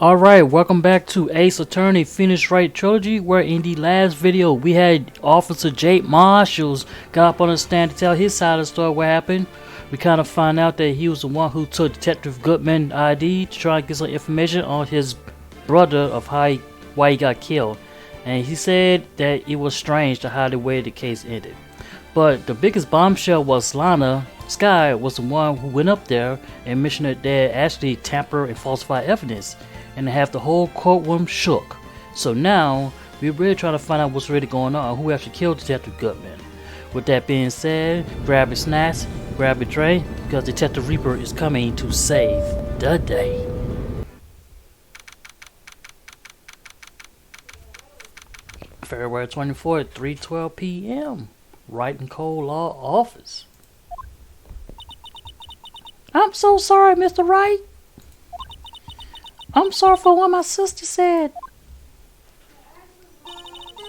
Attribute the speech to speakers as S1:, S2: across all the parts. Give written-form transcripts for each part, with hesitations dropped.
S1: Alright, welcome back to Ace Attorney Phoenix Wright Trilogy, where in the last video we had Officer Jake Marshalls got up on the stand to tell his side of the story what happened. We kind of find out that he was the one who took Detective Goodman's ID to try and get some information on his brother of why he got killed. And he said that it was strange to how the way the case ended. But the biggest bombshell was Lana Sky was the one who went up there and mentioned that they actually tampered and falsified evidence, and have the whole courtroom shook. So now we're really trying to find out what's really going on, who actually killed Detective Goodman. With that being said, grab your snacks, grab your tray, because Detective Reaper is coming to save the day. February 24th, 3:12 p.m. Wright and Cole Law Office. I'm so sorry, Mr. Wright. I'm sorry for what my sister said.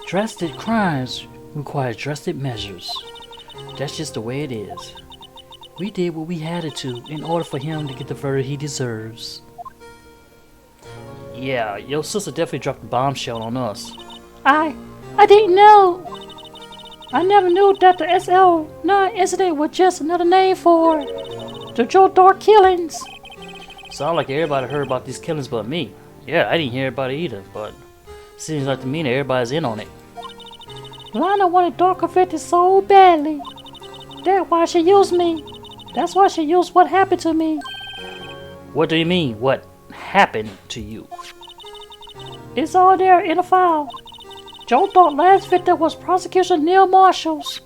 S1: Drastic crimes require drastic measures. That's just the way it is. We did what we had to in order for him to get the verdict he deserves. Yeah, your sister definitely dropped a bombshell on us. I didn't know. I never knew that the SL9 incident was just another name for the Joe Dark killings. Sound like everybody heard about these killings but me. Yeah, I didn't hear about it either, but seems like to me that everybody's in on it. Lana wanted Dark convicted so badly. That's why she used me. That's why she used what happened to me. What do you mean, what happened to you? It's all there in the file. Joe Dark's last victim was prosecution Neil Marshalls.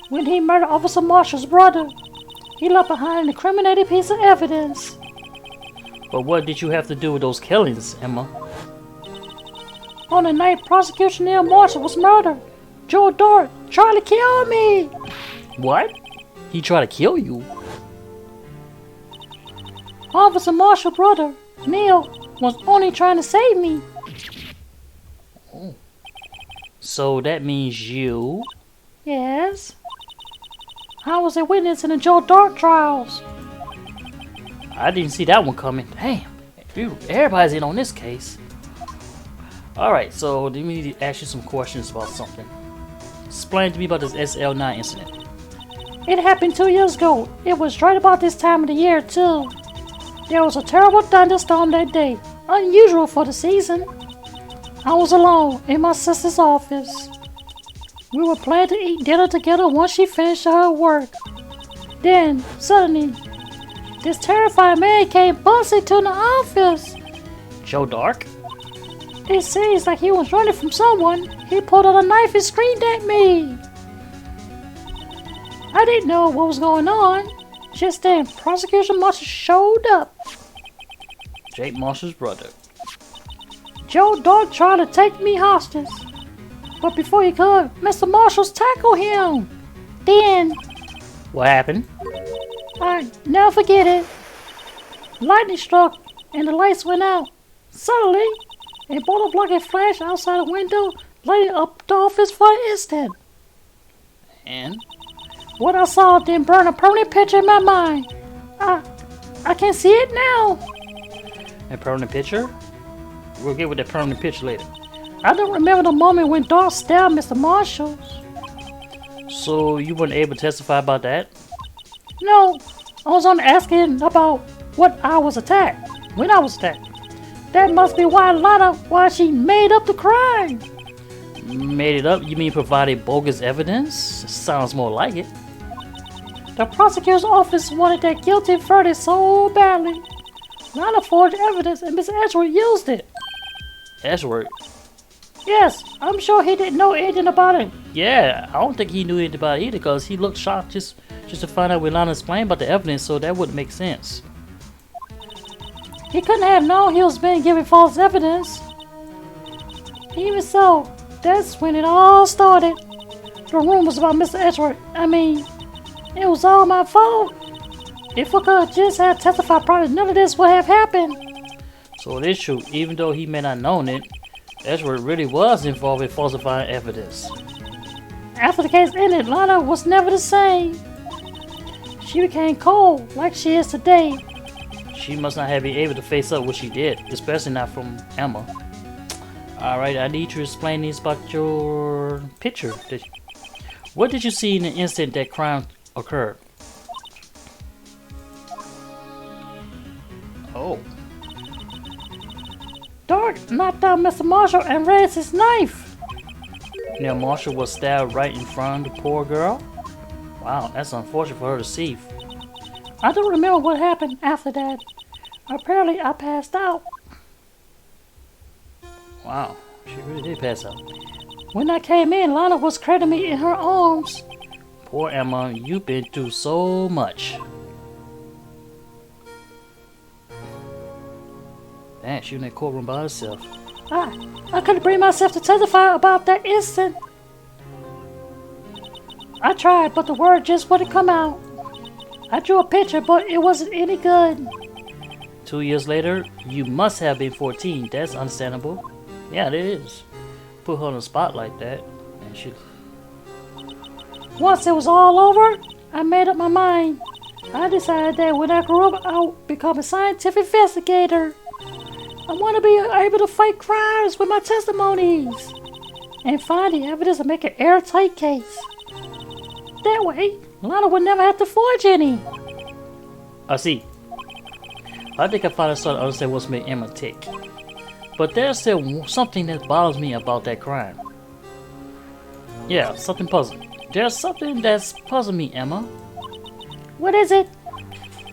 S1: When he murdered Officer Marshall's brother, he left behind an incriminating piece of evidence. But what did you have to do with those killings, Emma? On the night prosecution Neil Marshall was murdered, Joe Dark tried to kill me. What? He tried to kill you? Officer Marshall's brother, Neil, was only trying to save me. Oh. So that means you? Yes. I was a witness in the Joe Dark trials. I didn't see that one coming. Damn, everybody's in on this case. Alright, so let me ask you some questions about something. Explain to me about this SL9 incident. It happened 2 years ago. It was right about this time of the year, too. There was a terrible thunderstorm that day, unusual for the season. I was alone in my sister's office. We were planning to eat dinner together once she finished her work. Then, suddenly, this terrifying man came busting to the office. Joe Dark? It seems like he was running from someone. He pulled out a knife and screamed at me. I didn't know what was going on. Just then, Prosecution Marshall showed up. Jake Marshall's brother. Joe Dark tried to take me hostage. But before he could, Mr. Marshall tackled him. Then... What happened? I never forget it. Lightning struck and the lights went out. Suddenly, a bottle block flashed outside the window, lighting up the office for an instant. And? What I saw then burned a permanent picture in my mind. I can see it now. A permanent picture? We'll get with that permanent picture later. I don't remember the moment when Dark stabbed Mr. Marshall. So you weren't able to testify about that? No, I was only asking about what I was attacked, when I was attacked. That must be why she made up the crime. Made it up? You mean provided bogus evidence? Sounds more like it. The prosecutor's office wanted that guilty verdict so badly. Lana forged evidence and Mr. Edgeworth used it. Edgeworth? Yes, I'm sure he didn't know anything about it. Yeah, I don't think he knew anything about it either, because he looked shocked just to find out what Lana explained about the evidence, so that wouldn't make sense. He couldn't have known he was being given false evidence. Even so, that's when it all started. The rumors about Mr. Edgeworth, it was all my fault. If I could just have testified, probably none of this would have happened. So it is true, even though he may not have known it, Edgeworth really was involved in falsifying evidence. After the case ended, Lana was never the same. She became cold like she is today. She must not have been able to face up what she did, especially not from Emma. Alright, I need you to explain this about your picture. What did you see in the instant that crime occurred? Oh.
S2: Dark knocked down Mr. Marshall and raised his knife.
S1: Now Marshall was stabbed right in front of the poor girl? Wow, that's unfortunate for her to see.
S2: I don't remember what happened after that. Apparently, I passed out.
S1: Wow, she really did pass out.
S2: When I came in, Lana was cradling me in her arms.
S1: Poor Emma, you've been through so much. Damn, she in that courtroom by herself.
S2: I couldn't bring myself to testify about that incident. I tried, but the word just wouldn't come out. I drew a picture, but it wasn't any good.
S1: 2 years later, you must have been 14. That's understandable. Yeah, it is. Put her on the spot like that, and she...
S2: Once it was all over, I made up my mind. I decided that when I grew up, I would become a scientific investigator. I want to be able to fight crimes with my testimonies and find the evidence and make an airtight case. That way, Lana would never have to forge any.
S1: I see. I think I finally started to understand what's made Emma tick. But there's still something that bothers me about that crime. Yeah, something puzzling. There's something that's puzzling me, Emma.
S2: What is it?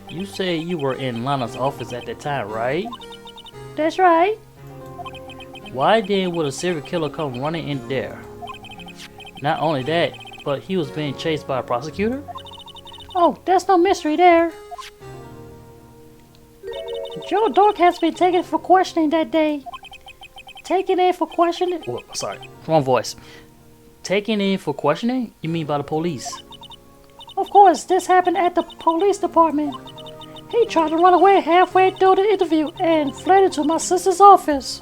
S1: You say you were in Lana's office at that time, right?
S2: That's right.
S1: Why then would a serial killer come running in there? Not only that, but he was being chased by a prosecutor?
S2: Oh, there's no mystery there. Joe Dork has been taken for questioning that day. Taken in for questioning?
S1: Oh, sorry, wrong voice. Taken in for questioning? You mean by the police?
S2: Of course, this happened at the police department. He tried to run away halfway through the interview and fled into my sister's office.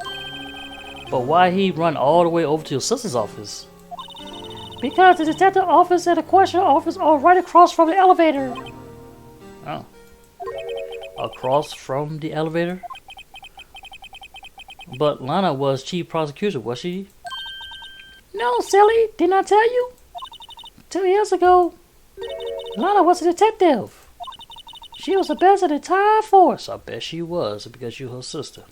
S1: But why he run all the way over to your sister's office?
S2: Because the detective office and the question office are right across from the elevator.
S1: Oh. Across from the elevator? But Lana was chief prosecutor, was she?
S2: No, silly. Didn't I tell you? 2 years ago, Lana was a detective. She was the best in the entire force.
S1: I bet she was, because you're her sister.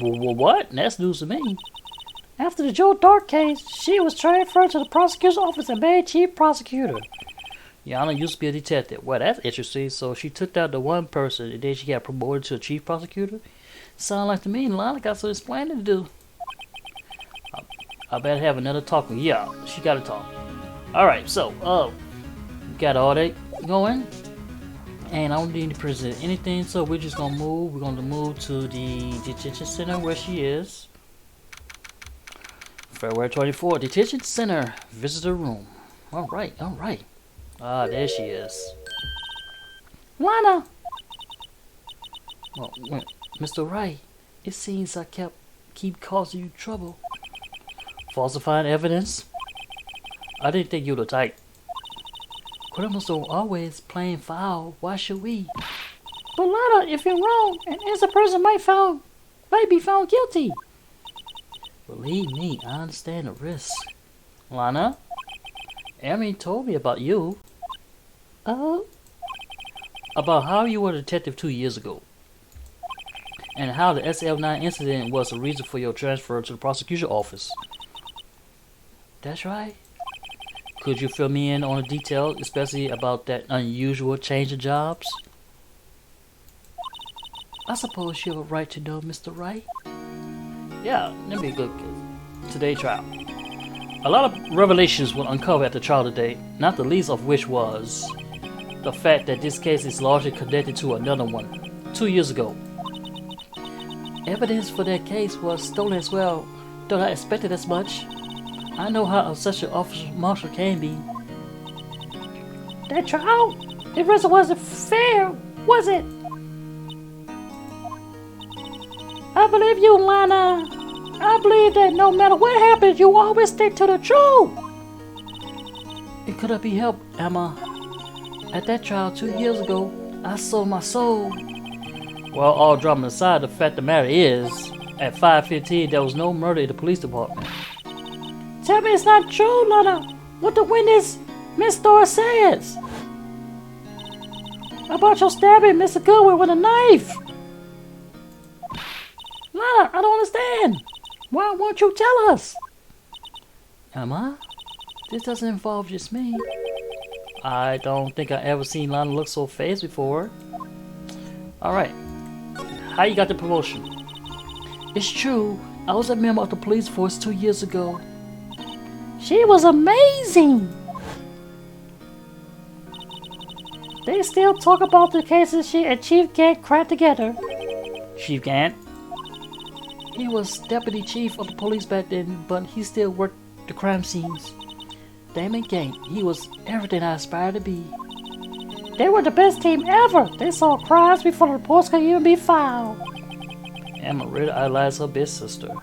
S1: Well, what? That's news to me.
S2: After the Joe Dark case, she was transferred to the prosecutor's office and made chief prosecutor.
S1: Yana used to be a detective. Well, that's interesting. So she took out the one person and then she got promoted to a chief prosecutor? Sound like to me Lana got some explaining to do. I better have another talk. Yeah, she got to talk. Alright, so, got all that going. And I don't need to present anything, so we're just gonna move. We're gonna move to the detention center where she is. February 24th, detention center, visitor room. Alright. Ah, there she is.
S2: Lana!
S1: Well, Mr. Wright, it seems I keep causing you trouble. Falsifying evidence? I didn't think you were the type. Criminals are always playing foul. Why should we?
S2: But Lana, if you're wrong, an innocent person might be found guilty.
S1: Believe me, I understand the risk. Lana? Erin told me about you.
S2: Oh?
S1: About how you were a detective 2 years ago. And how the SL9 incident was the reason for your transfer to the prosecution office. That's right. Could you fill me in on the details, especially about that unusual change of jobs? I suppose you have a right to know, Mr. Wright. Yeah, let me look at today's trial. A lot of revelations were uncovered at the trial today, not the least of which was the fact that this case is largely connected to another one, 2 years ago. Evidence for that case was stolen as well, though I expected as much. I know how such an officer marshal can be.
S2: That trial? It really wasn't fair, was it? I believe you, Lana. I believe that no matter what happens, you always stick to the truth.
S1: It could not be helped, Emma. At that trial 2 years ago, I sold my soul. Well, all drama aside, the fact of the matter is, at 5:15 there was no murder in the police department.
S2: Tell me it's not true, Lana. What the witness, Miss Thor, says about your stabbing Mr. Goodwin with a knife. Lana, I don't understand. Why won't you tell us?
S1: Emma, this doesn't involve just me. I don't think I ever seen Lana look so fazed before. Alright, how you got the promotion?
S2: It's true, I was a member of the police force 2 years ago. She was amazing! They still talk about the cases she and Chief Gant cracked together.
S1: Chief Gant?
S2: He was deputy chief of the police back then, but he still worked the crime scenes. Damon Gant, he was everything I aspired to be. They were the best team ever. They solved crimes before the reports could even be filed.
S1: Emma really idolized her big sister.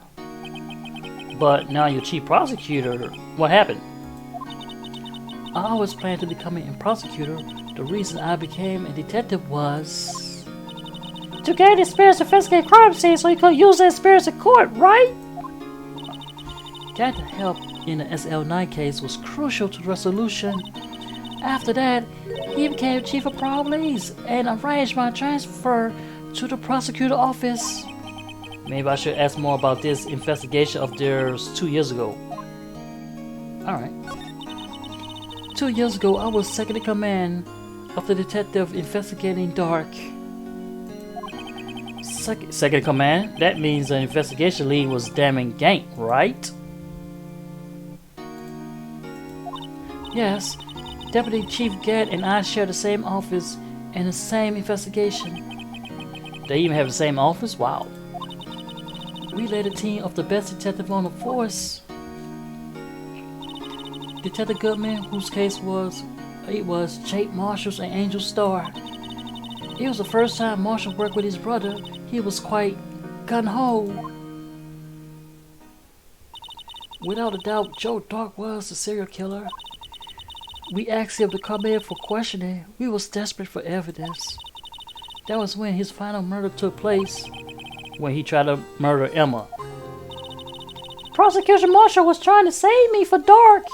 S1: But now you're chief prosecutor. What happened?
S2: I always planned to become a prosecutor. The reason I became a detective was to gain experience to investigate crime scenes so you could use that experience in court, right? Gant's help in the SL9 case was crucial to the resolution. After that, he became chief of police and arranged my transfer to the prosecutor office.
S1: Maybe I should ask more about this investigation of theirs 2 years ago.
S2: Alright. 2 years ago, I was second in command of the detective investigating Dark.
S1: Second in command? That means the investigation lead was Damon Gant, right?
S2: Yes. Deputy Chief Gant and I share the same office and the same investigation.
S1: They even have the same office? Wow.
S2: We led a team of the best detective on the force. Detective Goodman, whose case was Jake Marshall's and Angel Starr. It was the first time Marshall worked with his brother. He was quite gung-ho. Without a doubt, Joe Dark was the serial killer. We asked him to come in for questioning. We was desperate for evidence. That was when his final murder took place.
S1: When he tried to murder Emma.
S2: Prosecution Marshall was trying to save me for Dark.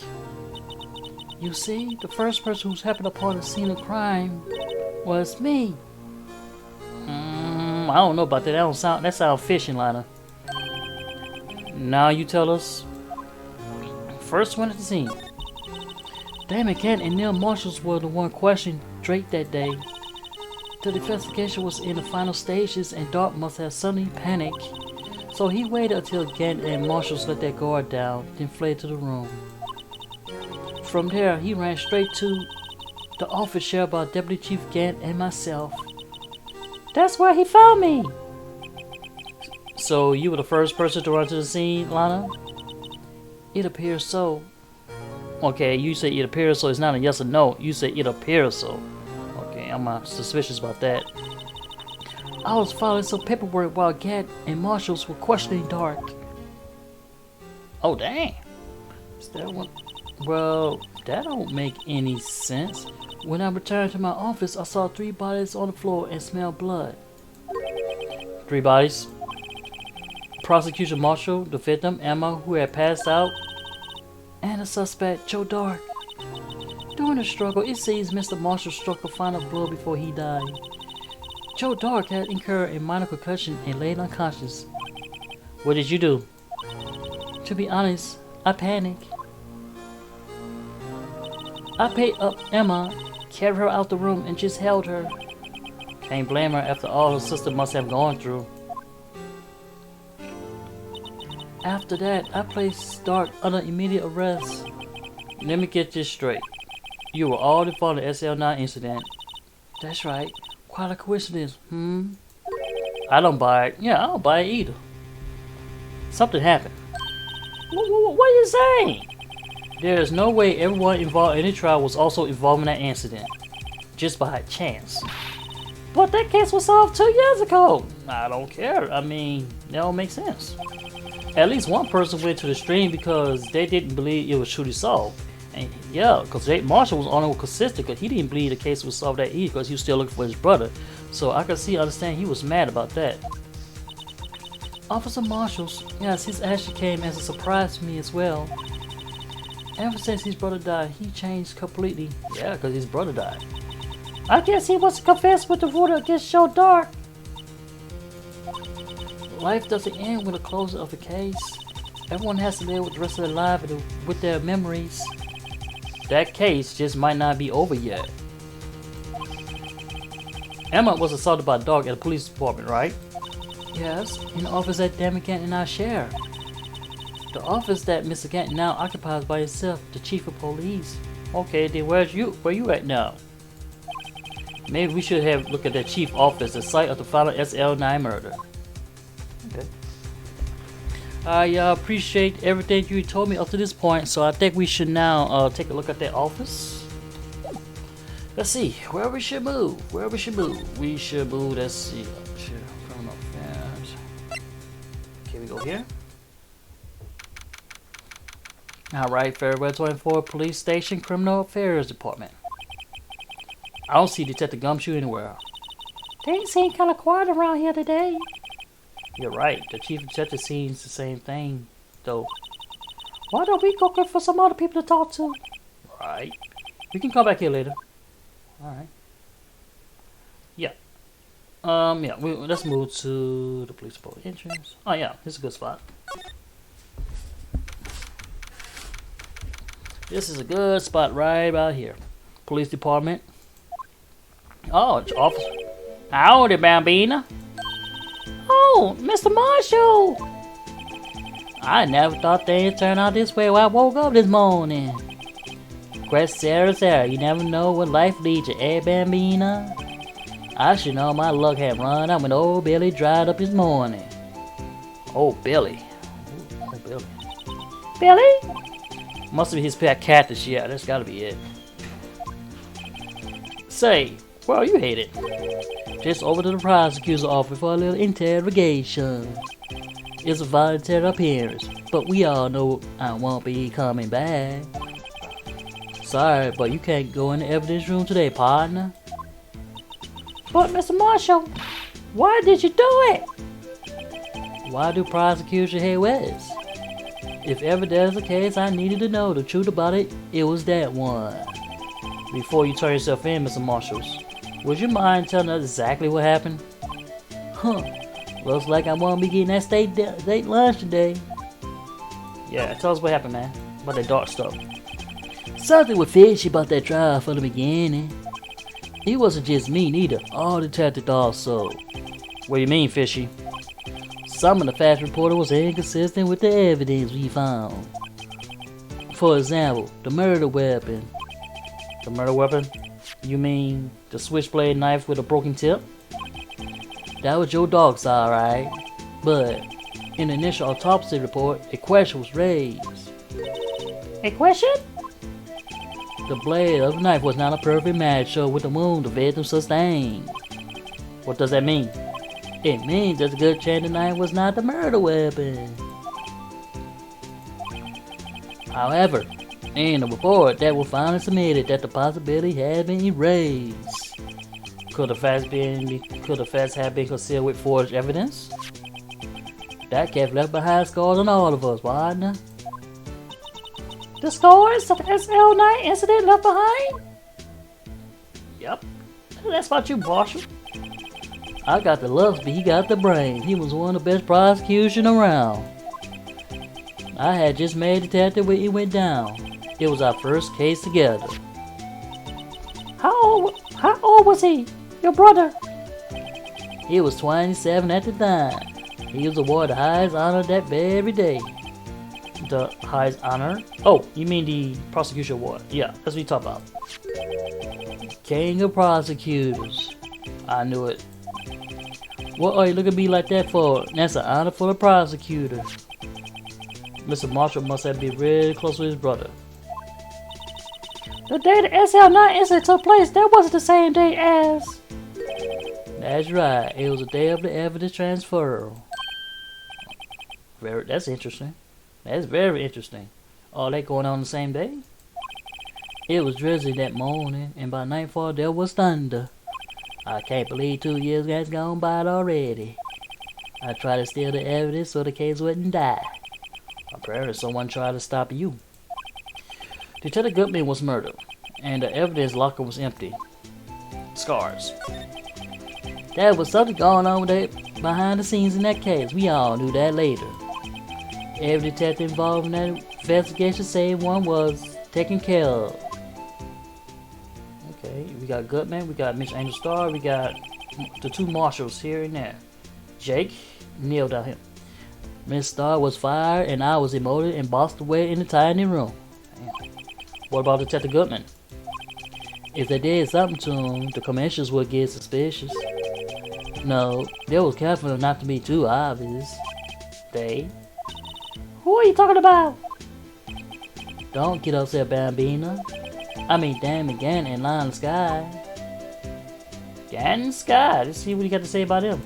S2: You see, the first person who's happened upon the scene of crime was me.
S1: I don't know about that. That sounds fishy, Lana. Now you tell us. First one at the scene.
S2: Damon Gant and Neil Marshalls were the one questioning Drake that day. The investigation was in the final stages and Dark must have suddenly panicked. So he waited until Gant and Marshalls let their guard down, then fled to the room. From there, he ran straight to the office shared by Deputy Chief Gant and myself. That's where he found me.
S1: So you were the first person to run to the scene, Lana?
S2: It appears so.
S1: Okay, you say it appears so. It's not a yes or no. You say it appears so. Okay, I'm suspicious about that.
S2: I was filing some paperwork while Gant and Marshalls were questioning Dark.
S1: Oh, dang.
S2: Is that one?
S1: Well, that don't make any sense.
S2: When I returned to my office, I saw 3 bodies on the floor and smelled blood.
S1: 3 bodies? Prosecution Marshall, the victim, Emma, who had passed out,
S2: and the suspect, Joe Dark. During the struggle, it seems Mr. Marshall struck a final blow before he died. Joe Dark had incurred a minor concussion and laid unconscious.
S1: What did you do?
S2: To be honest, I panicked. I picked up Emma, carried her out the room, and just held her.
S1: Can't blame her after all her sister must have gone through.
S2: After that, I placed Dark under immediate arrest.
S1: Let me get this straight. You were all involved in the SL9 incident.
S2: That's right. Quite a coincidence,
S1: I don't buy it. Yeah, I don't buy it either. Something happened.
S2: What are you saying?
S1: There is no way everyone involved in the trial was also involved in that incident. Just by chance.
S2: But that case was solved 2 years ago.
S1: I don't care. I mean, that don't make sense. At least one person went to the stream because they didn't believe it was truly solved. And yeah, because Jake Marshall was only consistent because he didn't believe the case was solved that easy because he was still looking for his brother. So I could understand he was mad about that. Officer Marshall's, yes, his action came as a surprise to me as well. Ever since his brother died, he changed completely. Yeah, because his brother died.
S2: I guess he wants to confess with the water gets so dark.
S1: Life doesn't end with the closing of a case. Everyone has to live with the rest of their life with their memories. That case just might not be over yet. Emma was assaulted by a dog at the police department, right? Yes, in the office that Damon Gant and I share. The office that Mr. Gant now occupies by himself, the chief of police. Okay, then where you at now? Maybe we should have look at the chief office, the site of the final SL9 murder. Okay. I appreciate everything you told me up to this point, so I think we should now take a look at that office. Let's see where we should move. We should move. Let's see. Okay, we go here. Alright, Fairway 24 Police Station Criminal Affairs Department. I don't see Detective Gumshoe anywhere.
S2: Things seem kind of quiet around here today.
S1: You're right, the chief detective seems the same thing, though.
S2: Why don't we go look for some other people to talk to?
S1: Right. We can come back here later. Alright. Yeah. Yeah, let's move to the police department entrance. Oh yeah, this is a good spot. This is a good spot right about here. Police department. Oh, it's officer. Howdy, Bambina.
S2: Oh, Mr. Marshall!
S1: I never thought they'd turn out this way when I woke up this morning. Quest Sarah, you never know what life leads you, eh, Bambina? I should know my luck had run out when old Billy dried up this morning. Oh, Billy. Oh, Billy.
S2: Billy?
S1: Must be his pet cactus, yeah, that's gotta be it. Say, well, you hate it. Just over to the prosecutor's office for a little interrogation. It's a voluntary appearance, but we all know I won't be coming back. Sorry, but you can't go in the evidence room today, partner.
S2: But Mr. Marshall, why did you do it?
S1: Why do prosecutors hate west? If ever there's a case I needed to know the truth about it, it was that one. Before you turn yourself in, Mr. Marshalls, would you mind telling us exactly what happened? Huh, looks like I won't be getting that state lunch today. Yeah, tell us what happened, man, about that dark stuff. Something was fishy about that trial from the beginning. It wasn't just me neither, all detectives also. What do you mean, fishy? Some of the facts reported was inconsistent with the evidence we found. For example, the murder weapon. The murder weapon? You mean the switchblade knife with a broken tip? That was your dog's alright, but in the initial autopsy report, a question was raised.
S2: A question?
S1: The blade of the knife was not a perfect match with the wound the victim sustained. What does that mean? It means there's a good chance the knife was not the murder weapon. However, in the report that was finally submitted that the possibility had been erased. Could the facts have been concealed with forged evidence? That kept left behind scars on all of us, wasn't it?
S2: The scars of the SL9 incident left behind?
S1: Yep. That's about you, Marshall. I got the looks, but he got the brain. He was one of the best prosecution around. I had just made detective when he went down. It was our first case together.
S2: How old was he? Your brother?
S1: He was 27 at the time. He was awarded the highest honor that very day. The highest honor? Oh, you mean the prosecution award? Yeah, that's what you talk about. King of prosecutors. I knew it. What are you looking at me like that for? That's an honor for the prosecutor. Mr. Marshall must have been really close with his brother.
S2: The day the SL9 incident took place, that wasn't the same day as...
S1: That's right. It was the day of the evidence transfer. That's interesting. That's very interesting. All that going on the same day? It was drizzly that morning, and by nightfall there was thunder. I can't believe 2 years has gone by already. I tried to steal the evidence so the case wouldn't die. Apparently someone tried to stop you. Detective Goodman was murdered, and the evidence locker was empty. Scars. There was something going on with that behind the scenes in that case. We all knew that later. Every detective involved in that investigation said one was taken care of. Okay, we got Goodman, we got Miss Angel Star, we got the 2 marshals here and there. Jake kneeled at him. Miss Star was fired and I was demoted and bossed away in the tiny room. Damn. What about Detective Goodman? If they did something to him, the commissioners would get suspicious. No, they was careful not to be too obvious. They?
S2: Who are you talking about?
S1: Don't get upset, Bambina. I mean, Damon Gant and Lion Sky. Gant and Sky. Let's see what you got to say about him.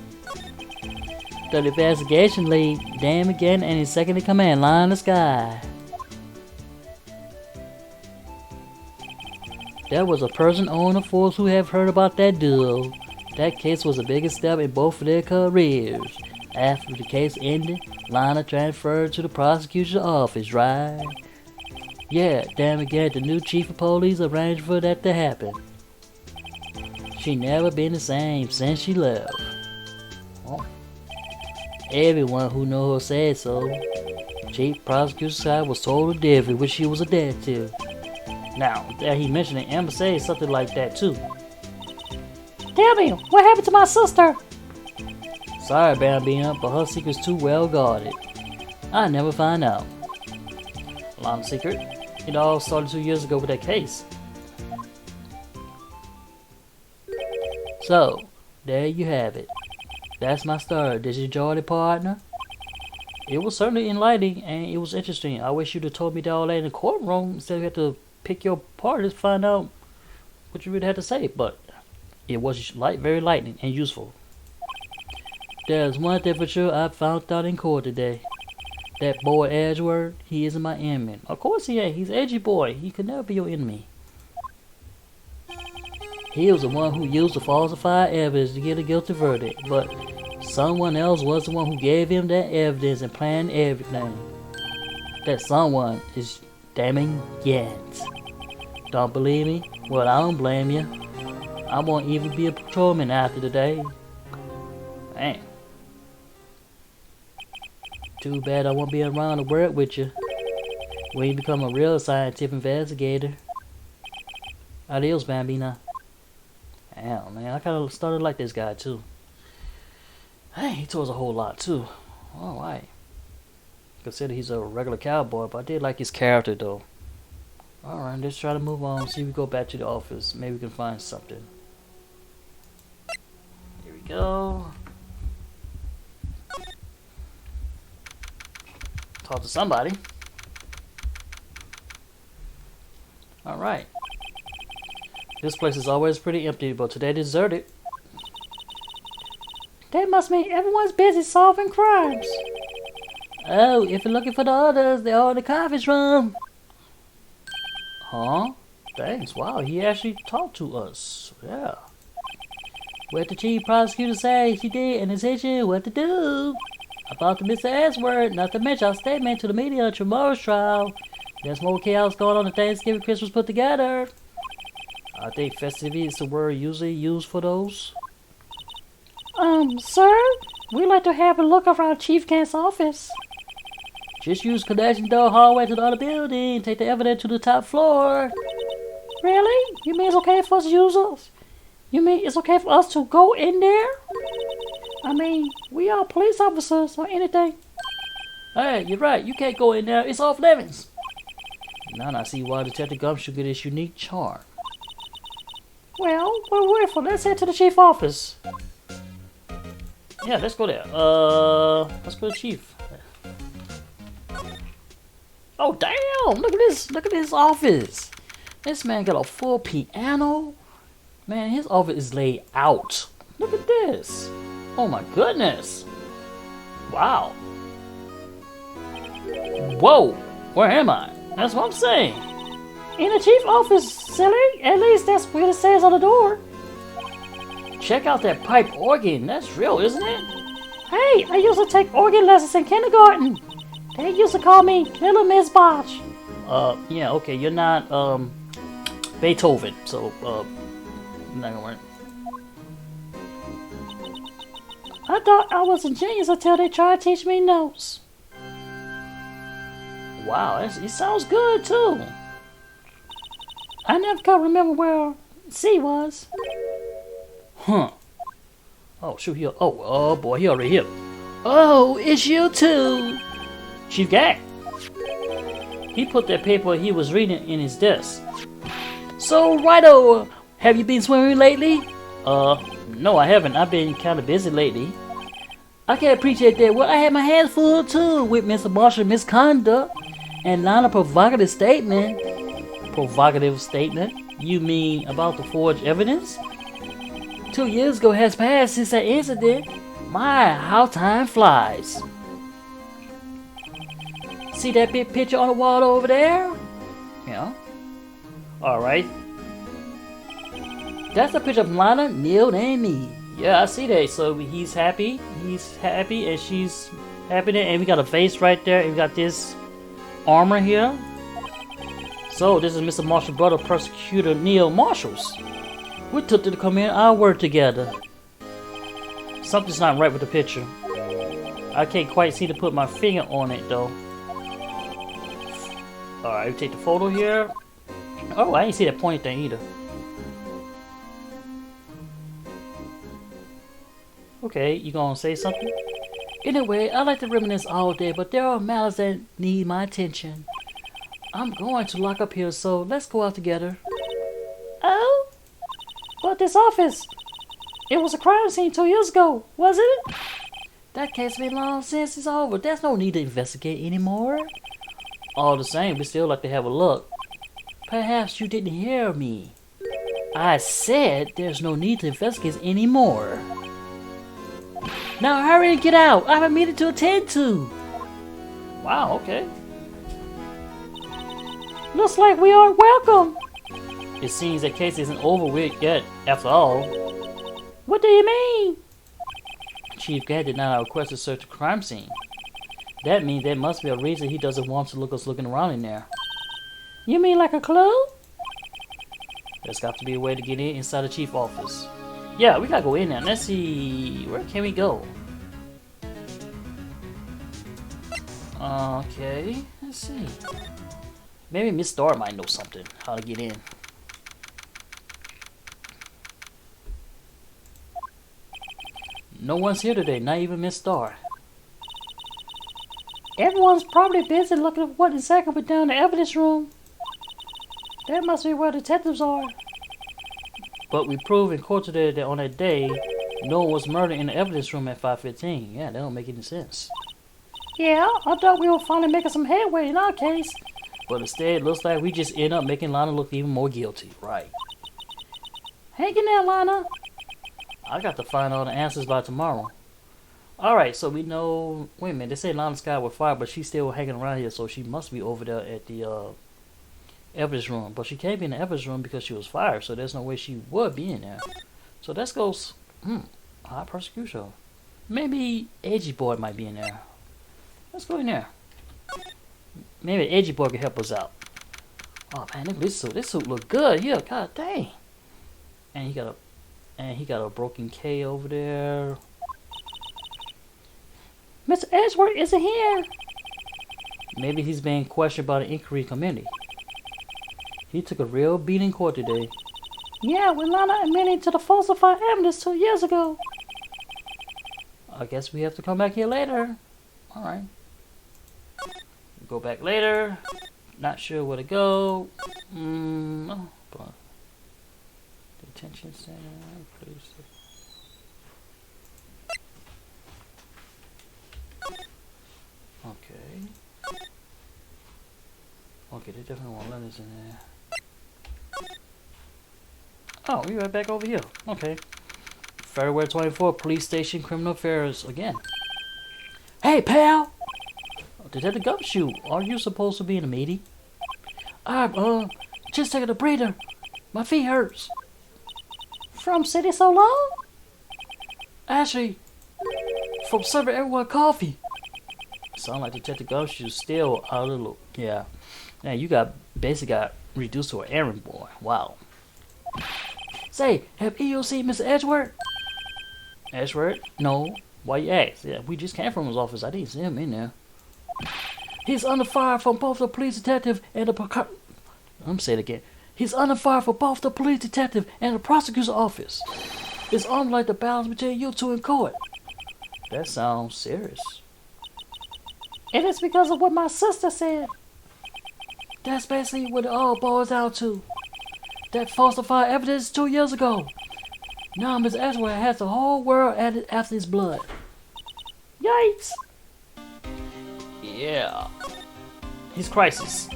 S1: The investigation lead, Damon Gant and his second in command, Lion Sky. There was a person on the force who have heard about that duel. That case was the biggest step in both of their careers. After the case ended, Lana transferred to the prosecutor's office, right? Yeah, Damon Gant, the new chief of police, arranged for that to happen. She never been the same since she left. Oh. Everyone who knows her said so. Chief prosecutor's side was totally different, which she was a dead to. Now, that he mentioned it, Amber said something like that too.
S2: Tell me, what happened to my sister?
S1: Sorry, Bambina, but her secret's too well guarded. I never find out. Long secret. It all started 2 years ago with that case. So, there you have it. That's my story. Did you enjoy it, partner? It was certainly enlightening and it was interesting. I wish you'd have told me all that in the courtroom instead of having to pick your part to find out what you really had to say. But it was very lightning and useful. There's one thing for sure I found out in court today. That boy Edgeworth, he isn't my enemy. Of course he ain't. He's an edgy boy. He could never be your enemy. He was the one who used the falsified evidence to get a guilty verdict, but someone else was the one who gave him that evidence and planned everything. That someone is Damon Gant. Don't believe me? Well, I don't blame you. I won't even be a patrolman after today. Damn. Too bad I won't be around to work with you when you become a real scientific investigator. Adios, Bambina. Damn, man, I kind of started like this guy too. Hey, he told us a whole lot too. Alright. Consider he's a regular cowboy, but I did like his character though. Alright, let's try to move on. See if we go back to the office. Maybe we can find something. Here we go. Talk to somebody. Alright. This place is always pretty empty, but today deserted.
S2: That must mean everyone's busy solving crimes.
S1: Oh, if you're looking for the others, they're all in the conference room. Huh? Thanks. Wow, he actually talked to us. Yeah. What the chief prosecutor say she did and it's you what to do. About the Mr. Edgeworth, not to mention our statement to the media on tomorrow's trial. There's more chaos going on than Thanksgiving, Christmas put together. I think festivity is the word usually used for those.
S2: Sir, we'd like to have a look around Chief Gant's office.
S1: Just use connection door hallway to the other building. Take the evidence to the top floor.
S2: Really? You mean it's okay for us users? You mean it's okay for us to go in there? I mean, we are police officers or anything.
S1: Hey, you're right. You can't go in there. It's off limits. Now I see why Detective Gump should get his unique charm.
S2: Well, we're waiting for. Let's head to the chief office.
S1: Yeah, let's go there. Let's go to Chief. Oh, damn! Look at this. Look at this office. This man got a full piano. Man, his office is laid out. Look at this. Oh my goodness. Wow. Whoa. Where am I? That's what I'm saying.
S2: In the chief's office, silly. At least that's what it says on the door.
S1: Check out that pipe organ. That's real, isn't it?
S2: Hey, I used to take organ lessons in kindergarten. They used to call me Little Miss Bosch.
S1: Yeah, okay, you're not, Beethoven, so, not gonna work.
S2: I thought I was a genius until they tried to teach me notes.
S1: Wow, it sounds good, too.
S2: I never could remember where C was.
S1: Huh. Oh, shoot, oh boy, he already here. Oh, it's you too. Chief Gant. He put that paper he was reading in his desk. So, Righto, have you been swimming lately? No, I haven't. I've been kind of busy lately. I can appreciate that. Well, I had my hands full too with Mr. Marshall misconduct and not a provocative statement. Provocative statement? You mean about the forged evidence? 2 years ago has passed since that incident. My, how time flies. See that big picture on the wall over there? Yeah. Alright. That's a picture of Lana, Neil, and me. Yeah, I see that. So he's happy. He's happy, and she's happy. And we got a face right there. And we got this armor here. So this is Mr. Marshall's brother, Prosecutor Neil Marshalls. We took to come in our work together. Something's not right with the picture. I can't quite seem to put my finger on it though. Alright, we take the photo here. Oh, I didn't see that pointy thing either. Okay, you gonna say something? Anyway, I like to reminisce all day, but there are matters that need my attention. I'm going to lock up here, so let's go out together.
S2: Oh? But this office, it was a crime scene 2 years ago, wasn't it?
S1: That case been long since it's over. There's no need to investigate anymore. All the same, we still like to have a look. Perhaps you didn't hear me. I said there's no need to investigate anymore. Now hurry and get out. I have a meeting to attend to. Wow, okay.
S2: Looks like we aren't welcome.
S1: It seems that case isn't over with yet, after all.
S2: What do you mean?
S1: Chief Gant did not request to search the crime scene. That means there must be a reason he doesn't want to look us looking around in there.
S2: You mean like a clue?
S1: There's got to be a way to get inside the chief office. Yeah, we gotta go in there. Let's see, where can we go? Okay, let's see. Maybe Miss Star might know something, how to get in. No one's here today, not even Miss Star.
S2: Everyone's probably busy looking at what exactly went down in the evidence room. That must be where detectives are.
S1: But we proved in court today that on that day, no one was murdered in the evidence room at 5:15. Yeah, that don't make any sense.
S2: Yeah, I thought we were finally making some headway in our case.
S1: But instead, it looks like we just end up making Lana look even more guilty, right?
S2: Hang in there, Lana.
S1: I got to find all the answers by tomorrow. Alright, so we know... Wait a minute, they say Lana Sky was fired, but she's still hanging around here, so she must be over there at the evidence room. But she can't be in the evidence room because she was fired, so there's no way she would be in there. So let's go... high prosecution. Maybe Edgy Boy might be in there. Let's go in there. Maybe Edgy Boy can help us out. Oh man, look at this suit. This suit look good. Yeah, god dang. And he got a broken K over there.
S2: Mr. Edgeworth isn't here.
S1: Maybe he's being questioned by the inquiry committee. He took a real beating in court today.
S2: Yeah, with Lana admitting to the falsified evidence 2 years ago.
S1: I guess we have to come back here later. Alright. Go back later. Not sure where to go. Detention center. Please. Okay. Okay, they definitely want letters in there. Oh, we're right back over here. Okay. February 24, Police Station, Criminal Affairs again. Hey, pal! Detective Gumshoe, are you supposed to be in a meeting?
S2: Just taking a breather. My feet hurts. From City so long?
S1: Ashley, from serving everyone coffee. Sound like Detective Gumshoe's still out of the loop. Yeah. Now you basically got reduced to an errand boy. Wow. Say, have you seen Mr. Edgeworth? Edgeworth? No. Why you ask? Yeah, we just came from his office. I didn't see him in there. He's under fire from both the police detective and the I'm saying it again. He's under fire for both the police detective and the prosecutor's office. It's almost like the balance between you two in court. That sounds serious.
S2: It is because of what my sister said.
S1: That's basically what it all boils down to. That falsified evidence 2 years ago. Now Miss Edgeworth has the whole world at it after his blood.
S2: Yikes!
S1: Yeah. His crisis.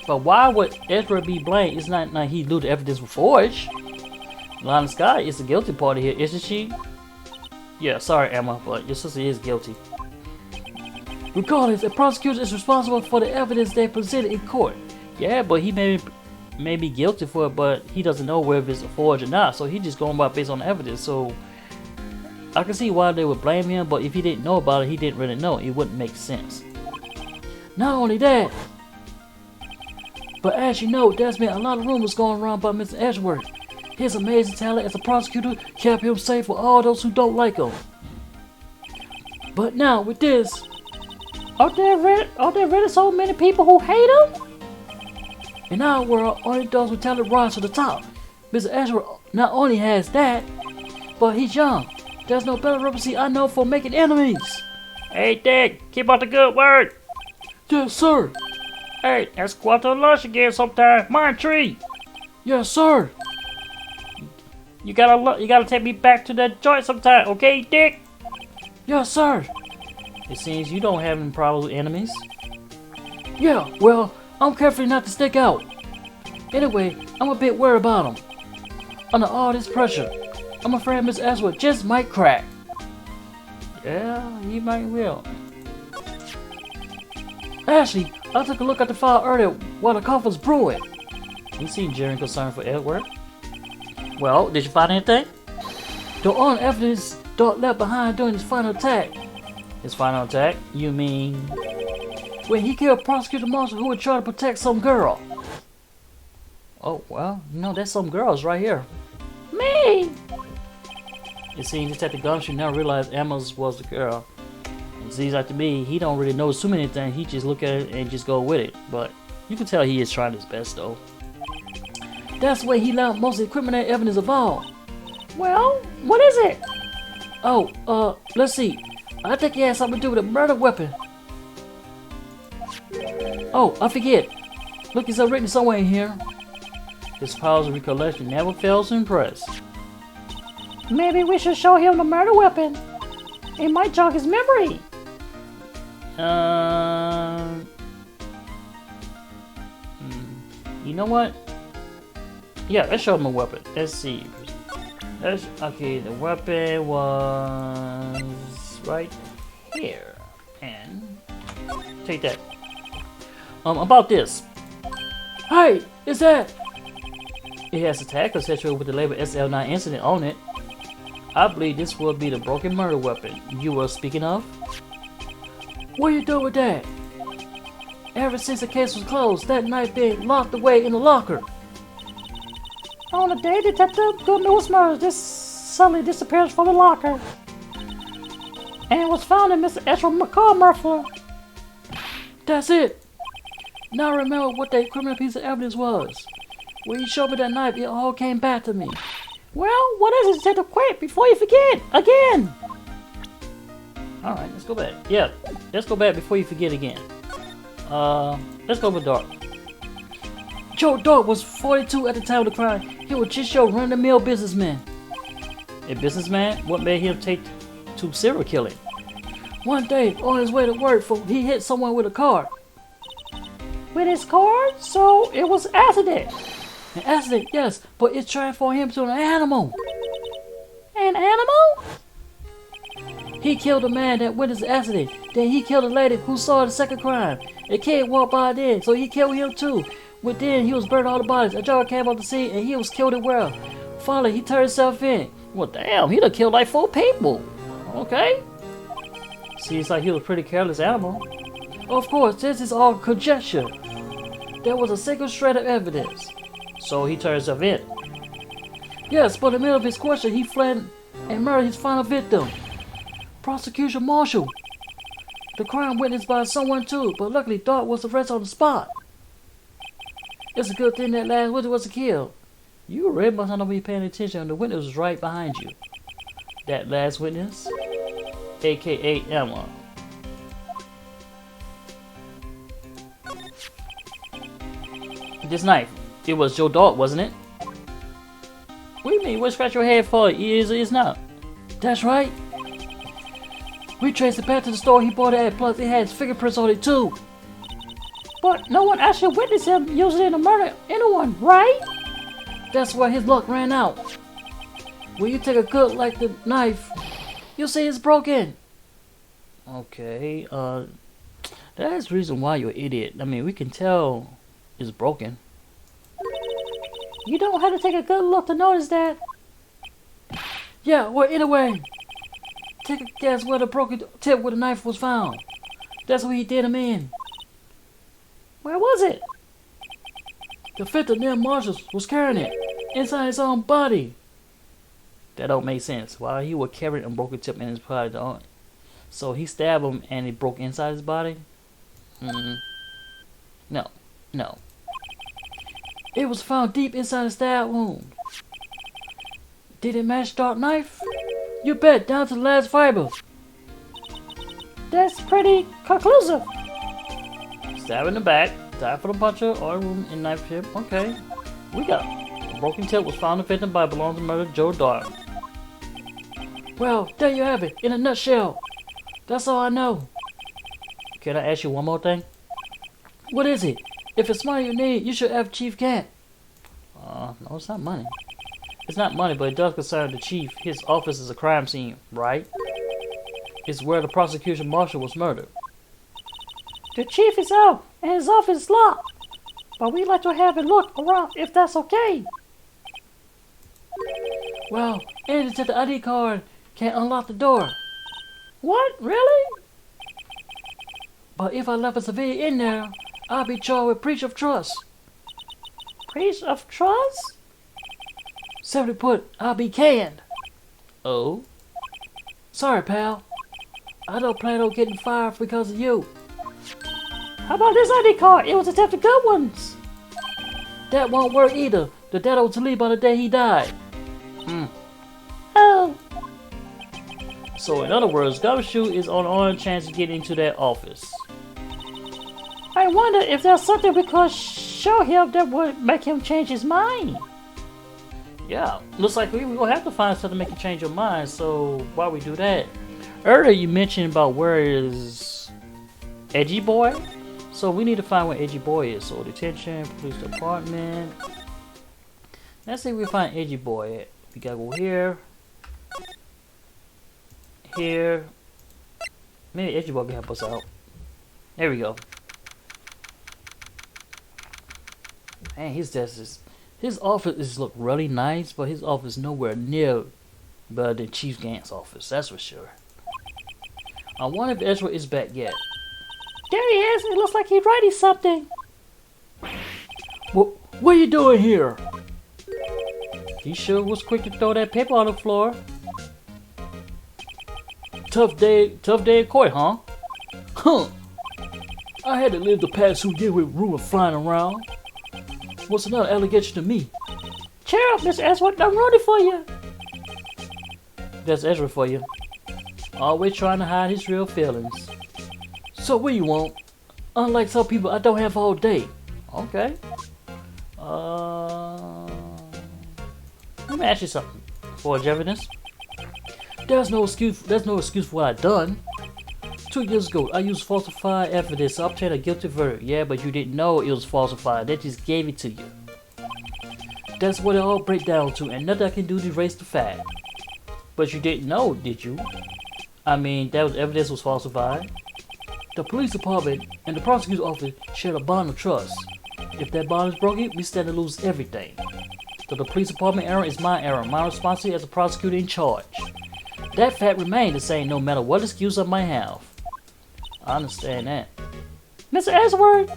S1: But why would Edgeworth be blamed? It's not like he knew the evidence was forged. Lana Scott is the guilty party here, isn't she? Yeah, sorry Emma, but your sister is guilty. Regardless, the prosecutor is responsible for the evidence they presented in court. Yeah, but he may be guilty for it, but he doesn't know whether it's a forge or not, so he's just going by based on the evidence. So I can see why they would blame him, but if he didn't know about it, he didn't really know. It wouldn't make sense. Not only that, but as you know, there's been a lot of rumors going around about Mr. Edgeworth. His amazing talent as a prosecutor kept him safe for all those who don't like him. But now with this,
S2: are there really so many people who hate him?
S1: in our world, only those with talent rise to the top. Mr. Edgeworth not only has that, but he's young. There's no better recipe I know for making enemies. Hey Dad, keep up the good work. Yes, sir. Hey, let's go out to lunch again sometime. My tree. Yes, sir. You gotta take me back to that joint sometime, okay, Dick? Yes, sir. It seems you don't have any problems with enemies. Yeah, well, I'm careful not to stick out. Anyway, I'm a bit worried about him. Under all this pressure, I'm afraid Miss Edgeworth just might crack. Yeah, he might will. Ashley, I took a look at the file earlier while the cough was brewing. You seem genuine concern for Edgeworth. Well, did you find anything? The only evidence Dot left behind during his final attack. His final attack? You mean when he killed Prosecutor Marshall who would try to protect some girl? Oh, well, you know, there's some girls right here.
S2: Me!
S1: It seems Detective Gumshoe now realized Emma's was the girl. It seems like to me, he don't really know too many things. He just look at it and just go with it. But you can tell he is trying his best, though. That's where he learned most incriminating evidence of all.
S2: Well, what is it?
S1: Oh, let's see. I think it has something to do with a murder weapon. Oh, I forget. Look, it's written somewhere in here. His powers of recollection never fails to impress.
S2: Maybe we should show him the murder weapon. It might jog his memory.
S1: You know what? Yeah, let's show him a weapon. Let's see. Okay, the weapon was right here. And take that. About this. Hey, is that? It has a tag accessory with the label SL9 incident on it. I believe this will be the broken murder weapon you were speaking of. What are you doing with that? Ever since the case was closed, that knife being locked away in the locker.
S2: On the day Detective Good News murders, this suddenly disappears from the locker. And was found in Mr. Edgeworth's car muffler.
S1: That's it. Now I remember what that criminal piece of evidence was. When you showed me that knife, it all came back to me.
S2: Well, what is it, Detective? Quick, before you forget, again!
S1: Alright, let's go back. Yeah, let's go back before you forget again. Let's go with Dark. Joe Dark was 42 at the time of the crime. He was just your run-of-the-mill businessman. A businessman? What made him take to serial killing? One day, on his way to work, he hit someone with a car.
S2: With his car? So it was accident.
S1: An accident, yes, but it transformed him to an animal.
S2: An animal?
S1: He killed a man that witnessed the accident. Then he killed a lady who saw the second crime. A kid walked by then, so he killed him too. Within, he was burned all the bodies. A driver came on the scene and he was killed as well. Finally, he turned himself in. Well, damn, he done killed like 4 people. Okay. Seems like he was a pretty careless animal. Of course, this is all conjecture. There was a single shred of evidence. So he turns himself in. Yes, but in the middle of his question, he fled and murdered his final victim. Prosecution Marshal. The crime witnessed by someone too, but luckily Dart was arrested on the spot. It's a good thing that last witness wasn't killed. You really must not be paying attention, and the witness was right behind you. That last witness, aka Emma. This knife, it was Joe Dart, wasn't it? What do you mean? What scratch your head for? It is not. That's right. We traced it back to the store he bought it at, plus it had his fingerprints on it too.
S2: But no one actually witnessed him using it to murder anyone, right?
S1: That's why his luck ran out. When you take a good like the knife, you'll see it's broken. Okay, that's the reason why you're an idiot. I mean, we can tell it's broken.
S2: You don't have to take a good look to notice that.
S1: Yeah, well, anyway, take a guess where the broken tip with the knife was found. That's where he did him in.
S2: Where was it?
S1: The victim near Marshall was carrying it inside his own body. That don't make sense. Why he would carry a broken tip in his body? So he stabbed him and it broke inside his body? No. It was found deep inside the stab wound. Did it match Dark knife? You bet, down to the last fiber.
S2: That's pretty conclusive.
S1: Stab in the back, dive for the puncher, or wound in knife tip. Okay, we got it. The broken tip was found in the victim by belonging to murderer Joe Dart. Well, there you have it, in a nutshell. That's all I know. Can I ask you one more thing? What is it? If it's money you need, you should have Chief Gant. No, it's not money. It's not money, but it does concern the chief. His office is a crime scene, right? It's where the prosecution marshal was murdered.
S2: The chief is out, and his office is locked. But we'd like to have a look around if that's okay.
S1: Well, and it's at the ID card. Can't unlock the door.
S2: What? Really?
S1: But if I left a civilian in there, I'll be charged with breach of trust.
S2: Breach of trust?
S1: Simply put, I'll be canned. Oh? Sorry, pal. I don't plan on getting fired because of you.
S2: How about this ID card? It was attempted good ones.
S1: That won't work either. The data was deleted by the day he died.
S2: Oh.
S1: So in other words, Gumshoe is on odd chance of getting into that office.
S2: I wonder if there's something we could show him that would make him change his mind.
S1: Yeah, looks like we're gonna have to find something to make you change your mind. So while we do that, earlier you mentioned about where is Edgy Boy. So we need to find where Edgy Boy is. So detention, police department. Let's see if we find Edgy Boy at. We gotta go here. Here. Maybe Edgy Boy can help us out. There we go. Man, his office look really nice, but his office nowhere near better than Chief Gant's office, that's for sure. I wonder if Edgeworth is back yet.
S2: There he is. It looks like he's writing something.
S1: What are you doing here? He sure was quick to throw that paper on the floor. Tough day in court, huh? Huh. I had to live the past 2 years with rumors flying around. What's another allegation to me?
S2: Cheer up, Mr. Edgeworth. I'm rooting for you.
S1: That's Ezra for you. Always trying to hide his real feelings. So what do you want? Unlike some people, I don't have all day. Okay. Let me ask you something. For evidence. There's no excuse for what I done. 2 years ago, I used falsified evidence to obtain a guilty verdict. Yeah, but you didn't know it was falsified. They just gave it to you. That's what it all breaks down to, and nothing I can do to erase the fact. But you didn't know, did you? I mean, that evidence was falsified. The police department and the prosecutor's office shared a bond of trust. If that bond is broken, we stand to lose everything. that the police department error is my error, my responsibility as a prosecutor in charge. That fact remains the same no matter what excuse I might have. I understand that.
S2: Mr. Edgeworth,